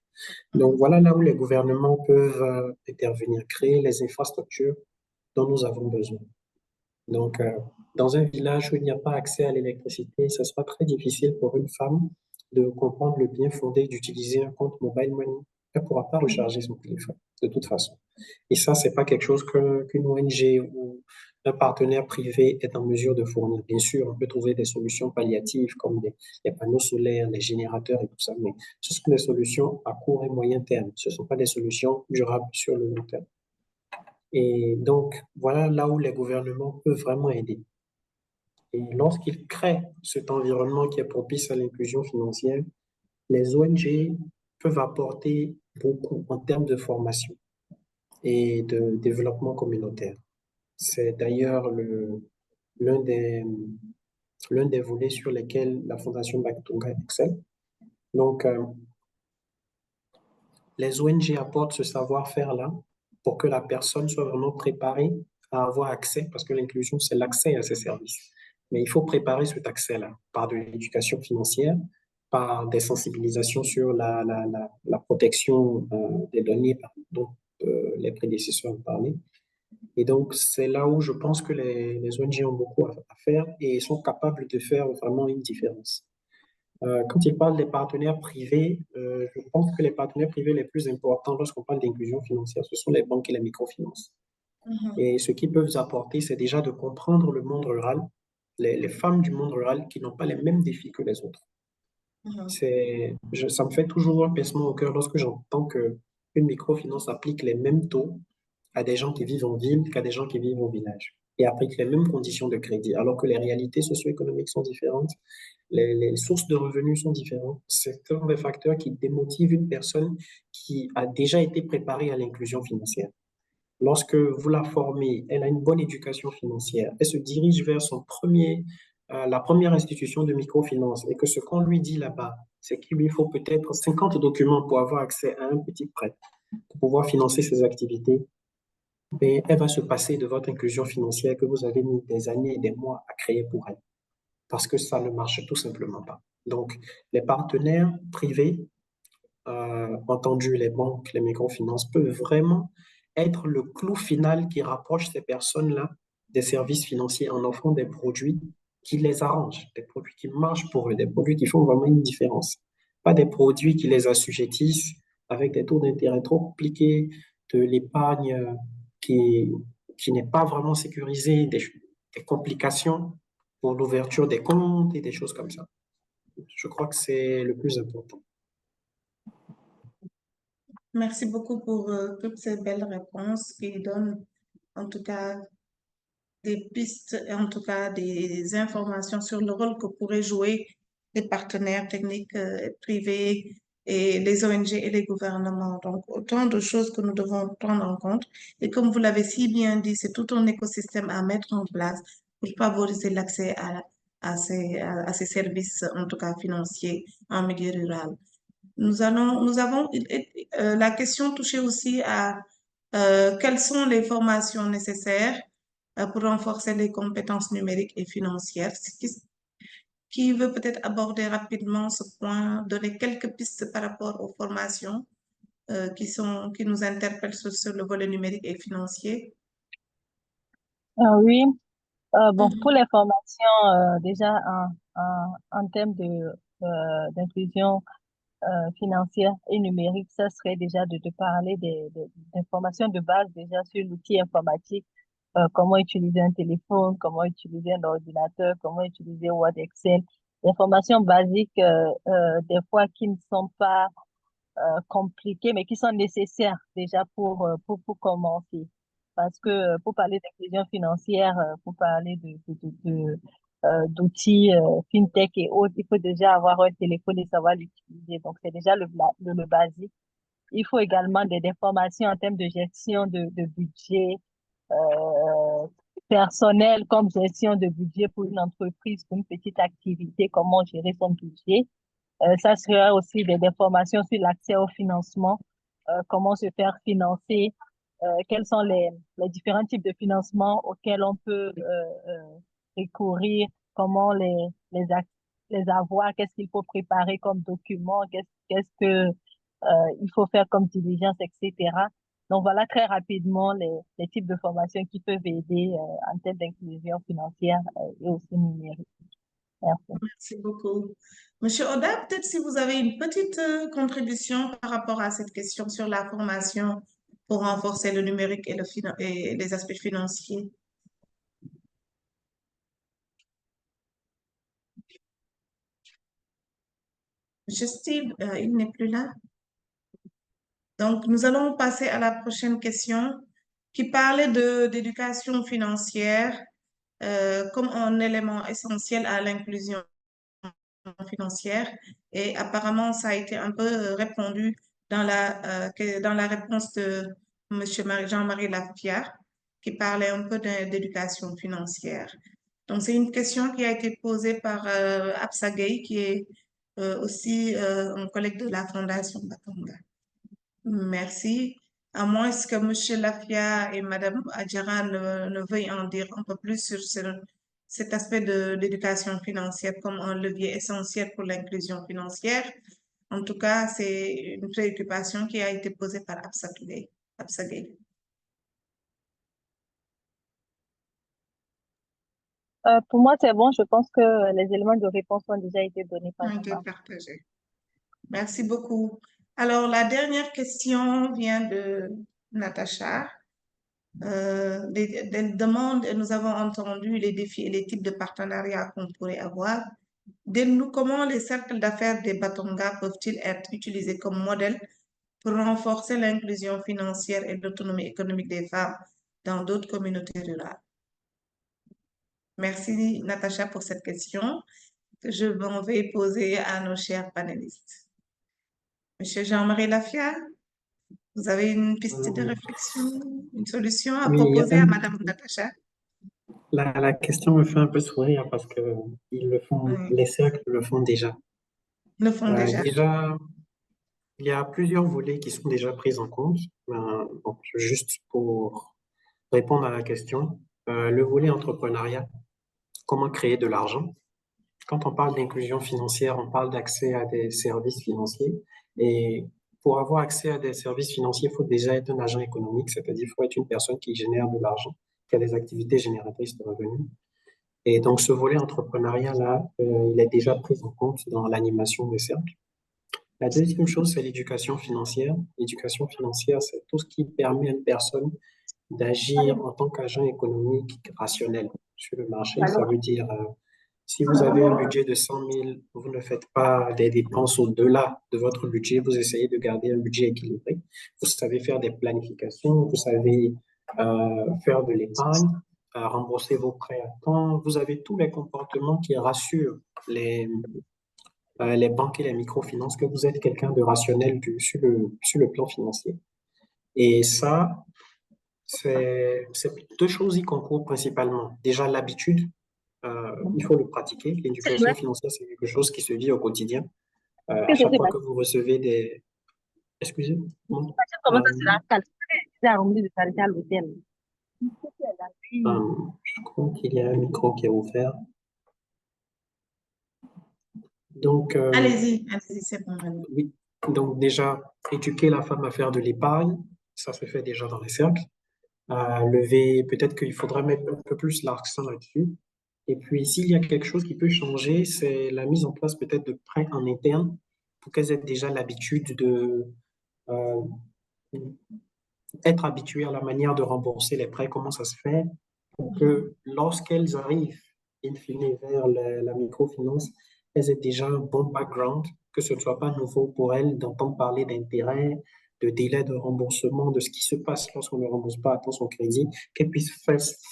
Donc, voilà là où les gouvernements peuvent intervenir, créer les infrastructures dont nous avons besoin. Donc, dans un village où il n'y a pas accès à l'électricité, ce sera très difficile pour une femme de comprendre le bien fondé d'utiliser un compte Mobile Money. Elle ne pourra pas recharger son téléphone, de toute façon. Et ça, c'est pas quelque chose qu'une ONG ou un partenaire privé est en mesure de fournir. Bien sûr, on peut trouver des solutions palliatives comme les panneaux solaires, les générateurs et tout ça, mais ce sont des solutions à court et moyen terme. Ce ne sont pas des solutions durables sur le long terme. Et donc, voilà là où les gouvernements peuvent vraiment aider. Et lorsqu'ils créent cet environnement qui est propice à l'inclusion financière, les ONG peuvent apporter beaucoup en termes de formation et de développement communautaire. C'est d'ailleurs l'un des, l'un des volets sur lesquels la Fondation Bactonga excelle. Donc, les ONG apportent ce savoir-faire-là pour que la personne soit vraiment préparée à avoir accès, parce que l'inclusion, c'est l'accès à ces services. Mais il faut préparer cet accès-là par de l'éducation financière, par des sensibilisations sur la protection des données dont les prédécesseurs ont parlé. Et donc, c'est là où je pense que les ONG ont beaucoup à faire et sont capables de faire vraiment une différence. Quand il parle des partenaires privés, je pense que les partenaires privés les plus importants lorsqu'on parle d'inclusion financière, ce sont les banques et les microfinances. mhm, Et ce qu'ils peuvent apporter, c'est déjà de comprendre le monde rural, les femmes du monde rural qui n'ont pas les mêmes défis que les autres. mhm, Ça me fait toujours un pincement au cœur lorsque j'entends qu'une microfinance applique les mêmes taux à des gens qui vivent en ville qu'à des gens qui vivent au village et appliquent les mêmes conditions de crédit, alors que les réalités socio-économiques sont différentes, les sources de revenus sont différentes. C'est un des facteurs qui démotive une personne qui a déjà été préparée à l'inclusion financière. Lorsque vous la formez, elle a une bonne éducation financière, elle se dirige vers la première institution de microfinance et que ce qu'on lui dit là-bas, c'est qu'il lui faut peut-être 50 documents pour avoir accès à un petit prêt, pour pouvoir financer ses activités, mais elle va se passer de votre inclusion financière que vous avez mis des années et des mois à créer pour elle, parce que ça ne marche tout simplement pas. Donc, les partenaires privés, entendu les banques, les microfinances, peuvent vraiment être le clou final qui rapproche ces personnes-là des services financiers en offrant des produits qui les arrangent, des produits qui marchent pour eux, des produits qui font vraiment une différence. Pas des produits qui les assujettissent avec des taux d'intérêt trop compliqués, de l'épargne qui, qui n'est pas vraiment sécurisée, des complications pour l'ouverture des comptes et des choses comme ça. Je crois que c'est le plus important. Merci beaucoup pour toutes ces belles réponses qui donnent en tout cas des pistes et en tout cas des informations sur le rôle que pourraient jouer les partenaires techniques privés et les ONG et les gouvernements. Donc, autant de choses que nous devons prendre en compte. Et comme vous l'avez si bien dit, c'est tout un écosystème à mettre en place pour favoriser l'accès à ces services, en tout cas financiers, en milieu rural. Nous avons la question touchée aussi à quelles sont les formations nécessaires pour renforcer les compétences numériques et financières. Qui veut peut-être aborder rapidement ce point, donner quelques pistes par rapport aux formations qui nous interpellent sur le volet numérique et financier? Oui, bon, pour les formations, déjà en termes d'inclusion financière et numérique, ça serait déjà de parler d'informations de base déjà sur l'outil informatique, comment utiliser un téléphone, comment utiliser un ordinateur, comment utiliser Word, Excel, des informations basiques des fois qui ne sont pas compliquées, mais qui sont nécessaires déjà pour commencer. Parce que pour parler d'inclusion financière, pour parler d'outils fintech et autres, il faut déjà avoir un téléphone et savoir l'utiliser. Donc, c'est déjà le basique. Il faut également des formations en termes de gestion de budget personnel, comme gestion de budget pour une entreprise, pour une petite activité, comment gérer son budget. Ça serait aussi des formations sur l'accès au financement, comment se faire financer, quels sont les différents types de financement auxquels on peut recourir, comment les avoir, qu'est-ce qu'il faut préparer comme document, qu'est-ce que il faut faire comme diligence, etc. Donc voilà très rapidement les types de formations qui peuvent aider en termes d'inclusion financière et aussi numérique. Merci. Merci beaucoup. Monsieur Oda, peut-être si vous avez une petite contribution par rapport à cette question sur la formation pour renforcer le numérique et les aspects financiers. Monsieur Steve, il n'est plus là. Donc, nous allons passer à la prochaine question qui parlait d'éducation financière comme un élément essentiel à l'inclusion financière. Et apparemment, ça a été un peu répondu dans la réponse de M. Jean-Marie Lafia, qui parlait un peu d'éducation financière. Donc, c'est une question qui a été posée par Absa Gueye, qui est aussi un collègue de la Fondation Batonga. Merci. À moins que M. Lafia et Mme Adjara ne veuillent en dire un peu plus sur cet aspect de l'éducation financière comme un levier essentiel pour l'inclusion financière. En tout cas, c'est une préoccupation qui a été posée par Absa Gueye. Pour moi, c'est bon. Je pense que les éléments de réponse ont déjà été donnés par Ont été Jean-Marc. partagés. Merci beaucoup. Alors, la dernière question vient de Natacha. Des demandes, et nous avons entendu les défis et les types de partenariats qu'on pourrait avoir. Dites-nous comment les cercles d'affaires des Batonga peuvent-ils être utilisés comme modèle pour renforcer l'inclusion financière et l'autonomie économique des femmes dans d'autres communautés rurales? Merci, Natacha, pour cette question que je m'en vais poser à nos chers panélistes. Monsieur Jean-Marie Lafia, vous avez une piste de réflexion, une solution à Oui, proposer à Madame Natacha? la question me fait un peu sourire parce que Oui, les cercles le font déjà. le font déjà. Déjà, il y a plusieurs volets qui sont déjà pris en compte. Donc, juste pour répondre à la question, le volet entrepreneuriat, comment créer de l'argent. Quand on parle d'inclusion financière, on parle d'accès à des services financiers. Et pour avoir accès à des services financiers, il faut déjà être un agent économique, c'est-à-dire il faut être une personne qui génère de l'argent, qui a des activités génératrices de revenus. Et donc, ce volet entrepreneuriat-là, il est déjà pris en compte dans l'animation des cercles. La deuxième chose, c'est l'éducation financière. L'éducation financière, c'est tout ce qui permet à une personne d'agir en tant qu'agent économique rationnel sur le marché. Ça veut dire, si vous avez un budget de 100 000, vous ne faites pas des dépenses au-delà de votre budget, vous essayez de garder un budget équilibré. Vous savez faire des planifications, vous savez faire de l'épargne, rembourser vos prêts à temps. Vous avez tous les comportements qui rassurent les banques et les microfinances que vous êtes quelqu'un de rationnel sur le plan financier. Et ça, c'est deux choses qui concourent principalement. Déjà, l'habitude, il faut le pratiquer. L'éducation financière, c'est quelque chose qui se vit au quotidien. À chaque fois que vous recevez des... Excusez-moi. Comment ça sera calculé? C'est un de charger à l'hôtel. Je crois qu'il y a un micro qui est ouvert. Donc, Allez-y, c'est bon. oui. Donc déjà, éduquer la femme à faire de l'épargne, ça se fait déjà dans les cercles. Lever, peut-être qu'il faudrait mettre un peu plus l'accent là-dessus. Et puis, s'il y a quelque chose qui peut changer, c'est la mise en place peut-être de prêts en interne pour qu'elles aient déjà l'habitude de euh, être habituées à la manière de rembourser les prêts, comment ça se fait, pour que lorsqu'elles arrivent, in fine, vers la microfinance, elles aient déjà un bon background, que ce ne soit pas nouveau pour elles d'entendre parler d'intérêt, de délai de remboursement, de ce qui se passe lorsqu'on ne rembourse pas à temps son crédit, qu'elles puissent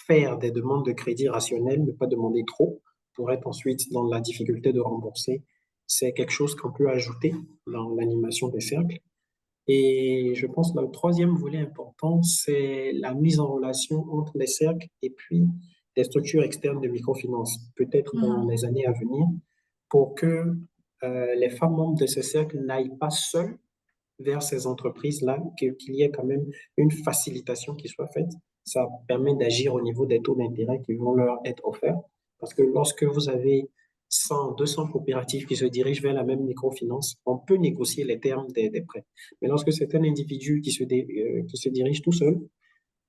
faire des demandes de crédit rationnelles, ne pas demander trop pour être ensuite dans la difficulté de rembourser. C'est quelque chose qu'on peut ajouter dans l'animation des cercles. Et je pense que le troisième volet important, c'est la mise en relation entre les cercles et puis les structures externes de microfinance, peut-être dans les années à venir, pour que les femmes membres de ces cercles n'aillent pas seules vers ces entreprises-là, qu'il y ait quand même une facilitation qui soit faite. Ça permet d'agir au niveau des taux d'intérêt qui vont leur être offerts. Parce que lorsque vous avez 100, 200 coopératives qui se dirigent vers la même microfinance, on peut négocier les termes des prêts. Mais lorsque c'est un individu qui se dirige tout seul,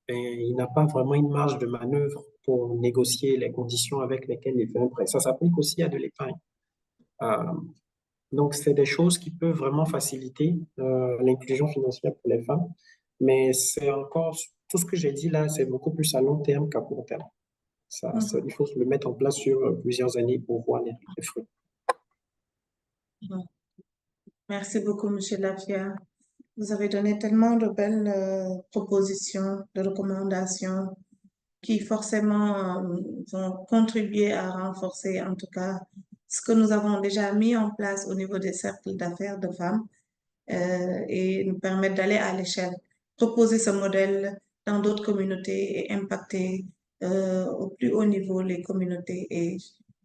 ben, il n'a pas vraiment une marge de manœuvre pour négocier les conditions avec lesquelles il fait un prêt. Ça s'applique aussi à de l'épargne. Donc, c'est des choses qui peuvent vraiment faciliter l'inclusion financière pour les femmes. Mais c'est encore, tout ce que j'ai dit là, c'est beaucoup plus à long terme qu'à court terme. Il faut le mettre en place sur plusieurs années pour voir les fruits. Merci beaucoup, Monsieur Lafia. Vous avez donné tellement de belles propositions, de recommandations qui forcément vont contribuer à renforcer en tout cas ce que nous avons déjà mis en place au niveau des cercles d'affaires de femmes et nous permettre d'aller à l'échelle, proposer ce modèle dans d'autres communautés et impacter au plus haut niveau les communautés et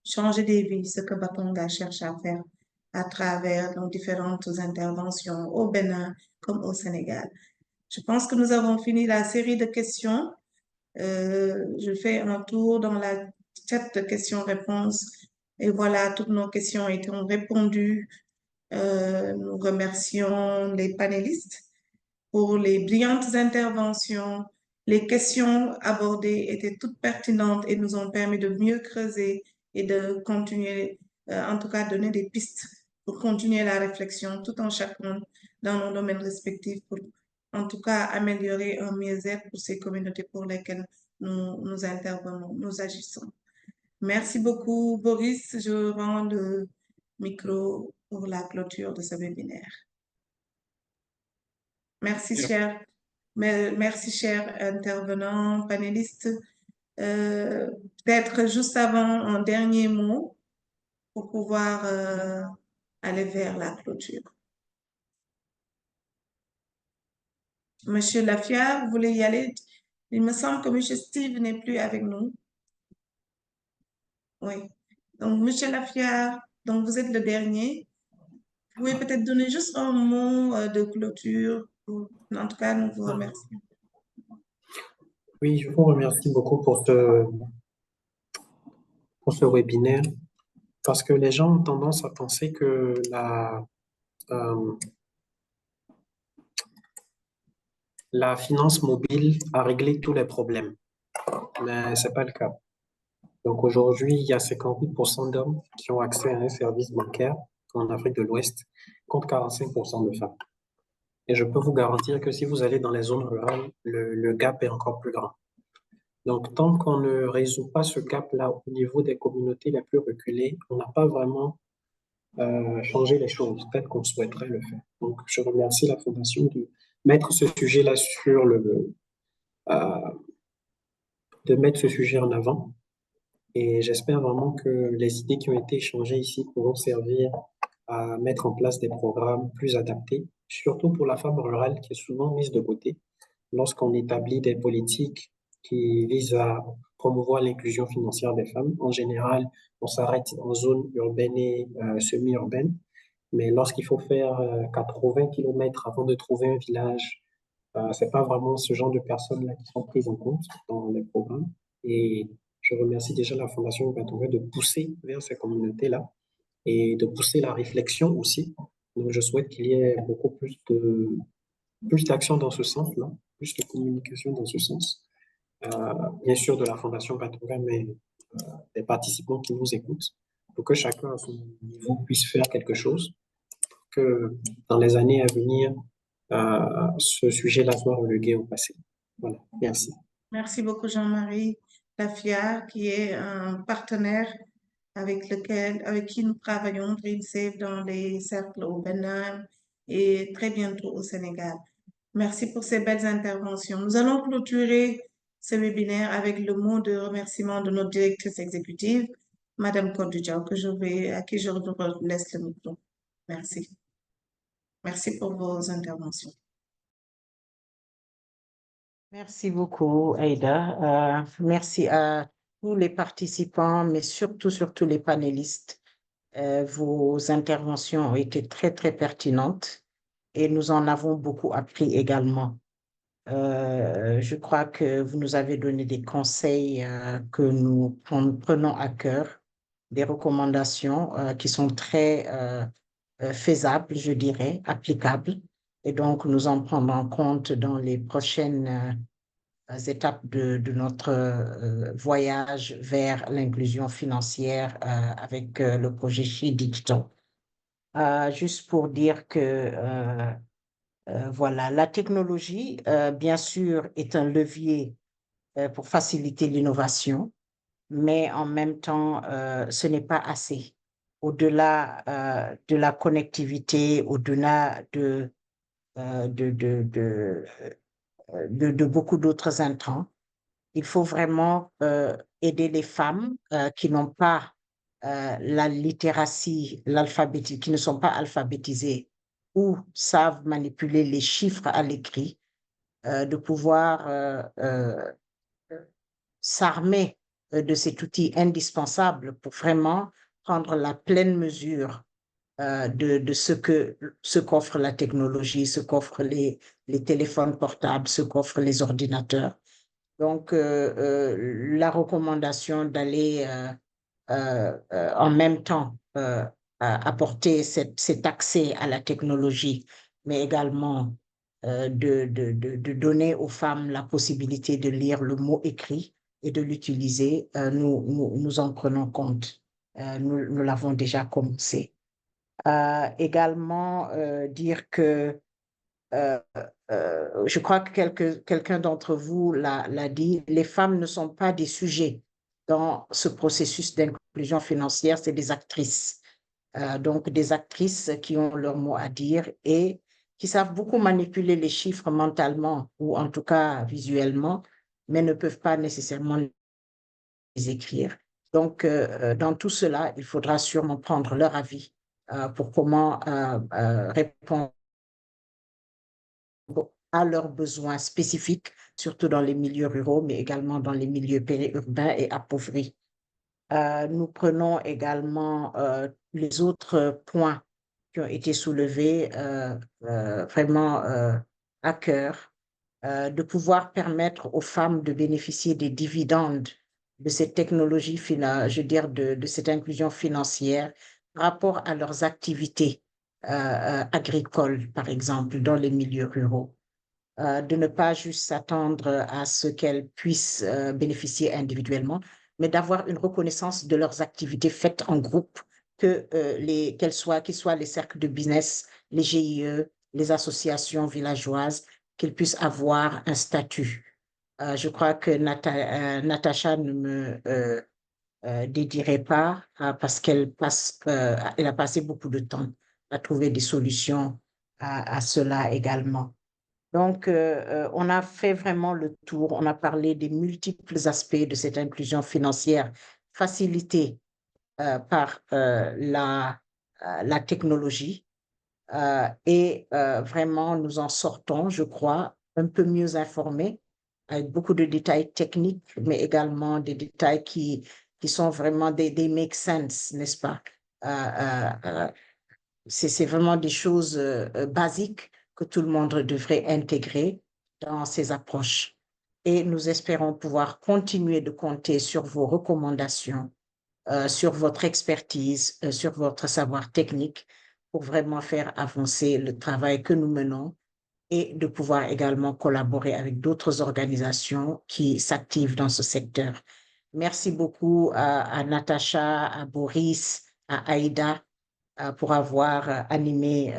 changer des vies, ce que Batonga cherche à faire à travers nos différentes interventions au Bénin comme au Sénégal. Je pense que nous avons fini la série de questions. Je fais un tour dans la chat de questions-réponses et voilà, toutes nos questions ont été répondues. Nous remercions les panélistes pour les brillantes interventions. Les questions abordées étaient toutes pertinentes et nous ont permis de mieux creuser et de continuer, en tout cas, donner des pistes pour continuer la réflexion tout en chacun dans nos domaines respectifs pour, en tout cas, améliorer un mieux-être pour ces communautés pour lesquelles nous intervenons, nous agissons. Merci beaucoup, Boris. Je rends le micro pour la clôture de ce webinaire. Merci, merci, cher intervenant, panéliste. Peut-être juste avant un dernier mot pour pouvoir aller vers la clôture. Monsieur Lafia, vous voulez y aller? Il me semble que Monsieur Steve n'est plus avec nous. Oui. Donc, Monsieur Lafia, donc vous êtes le dernier. Vous pouvez peut-être donner juste un mot de clôture. En tout cas, nous vous remercions. Oui, je vous remercie beaucoup pour ce webinaire parce que les gens ont tendance à penser que la finance mobile a réglé tous les problèmes, mais c'est pas le cas. Donc aujourd'hui, il y a 58% d'hommes qui ont accès à un service bancaire en Afrique de l'Ouest, contre 45% de femmes. Et je peux vous garantir que si vous allez dans les zones rurales, le gap est encore plus grand. Donc, tant qu'on ne résout pas ce gap-là au niveau des communautés les plus reculées, on n'a pas vraiment changé les choses, peut-être qu'on souhaiterait le faire. Donc, je remercie la Fondation de mettre ce sujet-là de mettre ce sujet en avant. Et j'espère vraiment que les idées qui ont été échangées ici pourront servir à mettre en place des programmes plus adaptés, surtout pour la femme rurale qui est souvent mise de côté lorsqu'on établit des politiques qui visent à promouvoir l'inclusion financière des femmes. En général, on s'arrête en zone urbaine et semi-urbaine, mais lorsqu'il faut faire 80 km avant de trouver un village, c'est pas vraiment ce genre de personnes-là qui sont prises en compte dans les programmes. Et je remercie déjà la Fondation Batoré de pousser vers ces communautés-là et de pousser la réflexion aussi. Donc, je souhaite qu'il y ait beaucoup plus d'action dans ce sens-là, plus de communication dans ce sens. Bien sûr, de la Fondation Batoré, mais des participants qui nous écoutent, pour que chacun à son niveau puisse faire quelque chose, que dans les années à venir, ce sujet-là soit relégué au passé. Voilà, merci. Merci beaucoup, Jean-Marie Lafia, qui est un partenaire avec qui nous travaillons, DreamSafe, dans les cercles au Bénin et très bientôt au Sénégal. Merci pour ces belles interventions. Nous allons clôturer ce webinaire avec le mot de remerciement de notre directrice exécutive, Madame Kodjou, à qui je laisse le micro. Merci. Merci pour vos interventions. Merci beaucoup, Aïda. Merci à tous les participants, mais surtout les panélistes. Vos interventions ont été très, très pertinentes et nous en avons beaucoup appris également. Je crois que vous nous avez donné des conseils que nous prenons à cœur, des recommandations qui sont très faisables, je dirais, applicables. Et donc, nous en prendrons en compte dans les prochaines étapes de notre voyage vers l'inclusion financière avec le projet She Digital. Juste pour dire que voilà, la technologie, bien sûr, est un levier pour faciliter l'innovation, mais en même temps, ce n'est pas assez. Au-delà de la connectivité, au-delà de beaucoup d'autres intrants, il faut vraiment aider les femmes qui n'ont pas la littératie, qui ne sont pas alphabétisées ou savent manipuler les chiffres à l'écrit, de pouvoir s'armer de cet outil indispensable pour vraiment prendre la pleine mesure de ce qu'offre la technologie, ce qu'offrent les téléphones portables, ce qu'offrent les ordinateurs. Donc, la recommandation d'aller en même temps apporter cet accès à la technologie, mais également de donner aux femmes la possibilité de lire le mot écrit et de l'utiliser, nous en prenons compte. Nous l'avons déjà commencé. Également, dire que je crois que quelqu'un d'entre vous l'a dit, les femmes ne sont pas des sujets dans ce processus d'inclusion financière, c'est des actrices. Donc, des actrices qui ont leur mot à dire et qui savent beaucoup manipuler les chiffres mentalement ou en tout cas visuellement, mais ne peuvent pas nécessairement les écrire. Donc, dans tout cela, il faudra sûrement prendre leur avis pour comment répondre à leurs besoins spécifiques, surtout dans les milieux ruraux, mais également dans les milieux périurbains et appauvris. Nous prenons également les autres points qui ont été soulevés vraiment à cœur, de pouvoir permettre aux femmes de bénéficier des dividendes de cette technologie, je veux dire de cette inclusion financière par rapport à leurs activités agricoles, par exemple, dans les milieux ruraux. De ne pas juste s'attendre à ce qu'elles puissent bénéficier individuellement, mais d'avoir une reconnaissance de leurs activités faites en groupe, qu'ils soient les cercles de business, les GIE, les associations villageoises, qu'ils puissent avoir un statut. Je crois que Natacha ne me dédierait pas parce elle a passé beaucoup de temps à trouver des solutions à cela également. Donc, on a fait vraiment le tour. On a parlé des multiples aspects de cette inclusion financière facilitée par la technologie. Et vraiment, nous en sortons, je crois, un peu mieux informés, avec beaucoup de détails techniques, mais également des détails qui sont vraiment des make sense, n'est-ce pas? C'est vraiment des choses basiques que tout le monde devrait intégrer dans ses approches. Et nous espérons pouvoir continuer de compter sur vos recommandations, sur votre expertise, sur votre savoir technique pour vraiment faire avancer le travail que nous menons et de pouvoir également collaborer avec d'autres organisations qui s'activent dans ce secteur. Merci beaucoup à Natacha, à Boris, à Aïda pour avoir animé,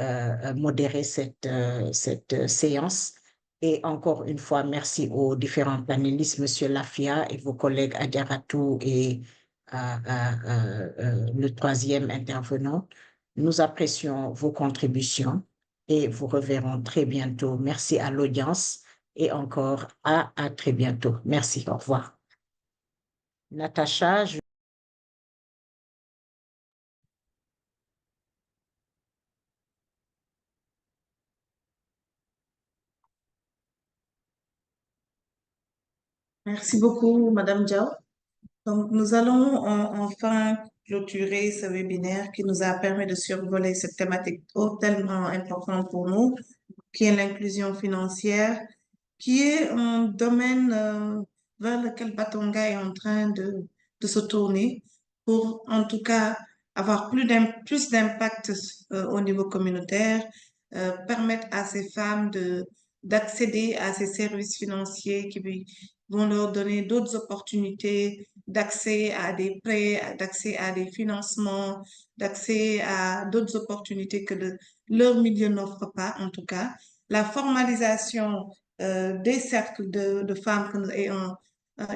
modéré cette séance. Et encore une fois, merci aux différents panélistes, Monsieur Lafia et vos collègues Adiaratou et le troisième intervenant. Nous apprécions vos contributions et vous reverrons très bientôt. Merci à l'audience et encore à très bientôt. Merci, au revoir. Natacha, Merci beaucoup, Madame Diaw. Donc, nous allons enfin clôturer ce webinaire qui nous a permis de survoler cette thématique tellement importante pour nous, qui est l'inclusion financière, qui est un domaine vers lequel Batonga est en train de se tourner pour, en tout cas, avoir plus d'impact au niveau communautaire, permettre à ces femmes d'accéder à ces services financiers qui vont leur donner d'autres opportunités d'accès à des prêts, d'accès à des financements, d'accès à d'autres opportunités que leur milieu n'offre pas, en tout cas. La formalisation des cercles de femmes est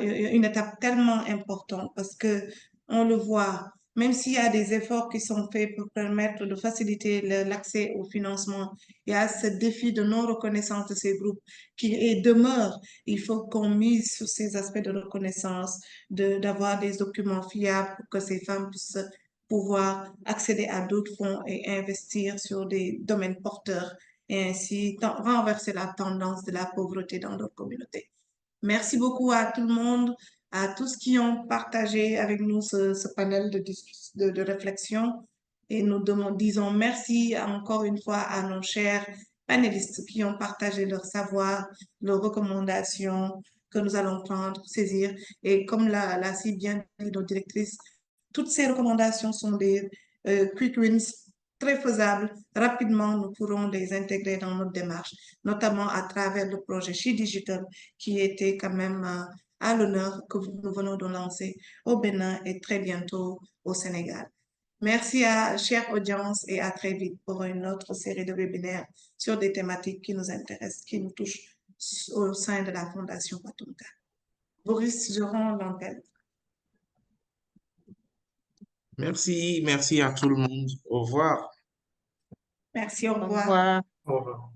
une étape tellement importante parce que on le voit, même s'il y a des efforts qui sont faits pour permettre de faciliter l'accès au financement, il y a ce défi de non-reconnaissance de ces groupes qui demeure. Il faut qu'on mise sur ces aspects de reconnaissance, d'avoir des documents fiables pour que ces femmes puissent pouvoir accéder à d'autres fonds et investir sur des domaines porteurs et ainsi renverser la tendance de la pauvreté dans notre communauté. Merci beaucoup à tout le monde, à tous qui ont partagé avec nous ce panel de réflexion et nous disons merci encore une fois à nos chers panélistes qui ont partagé leur savoir, leurs recommandations que nous allons prendre, saisir. Et comme l'a si bien dit nos directrices, toutes ces recommandations sont des quick wins très faisables. Rapidement, nous pourrons les intégrer dans notre démarche, notamment à travers le projet She Digital qui était quand même à l'honneur que nous venons de lancer au Bénin et très bientôt au Sénégal. Merci à chère audience et à très vite pour une autre série de webinaires sur des thématiques qui nous intéressent, qui nous touchent au sein de la Fondation Batonga. Boris, je rends l'antenne. Merci à tout le monde. Au revoir. Merci, au au revoir. revoir. Au revoir.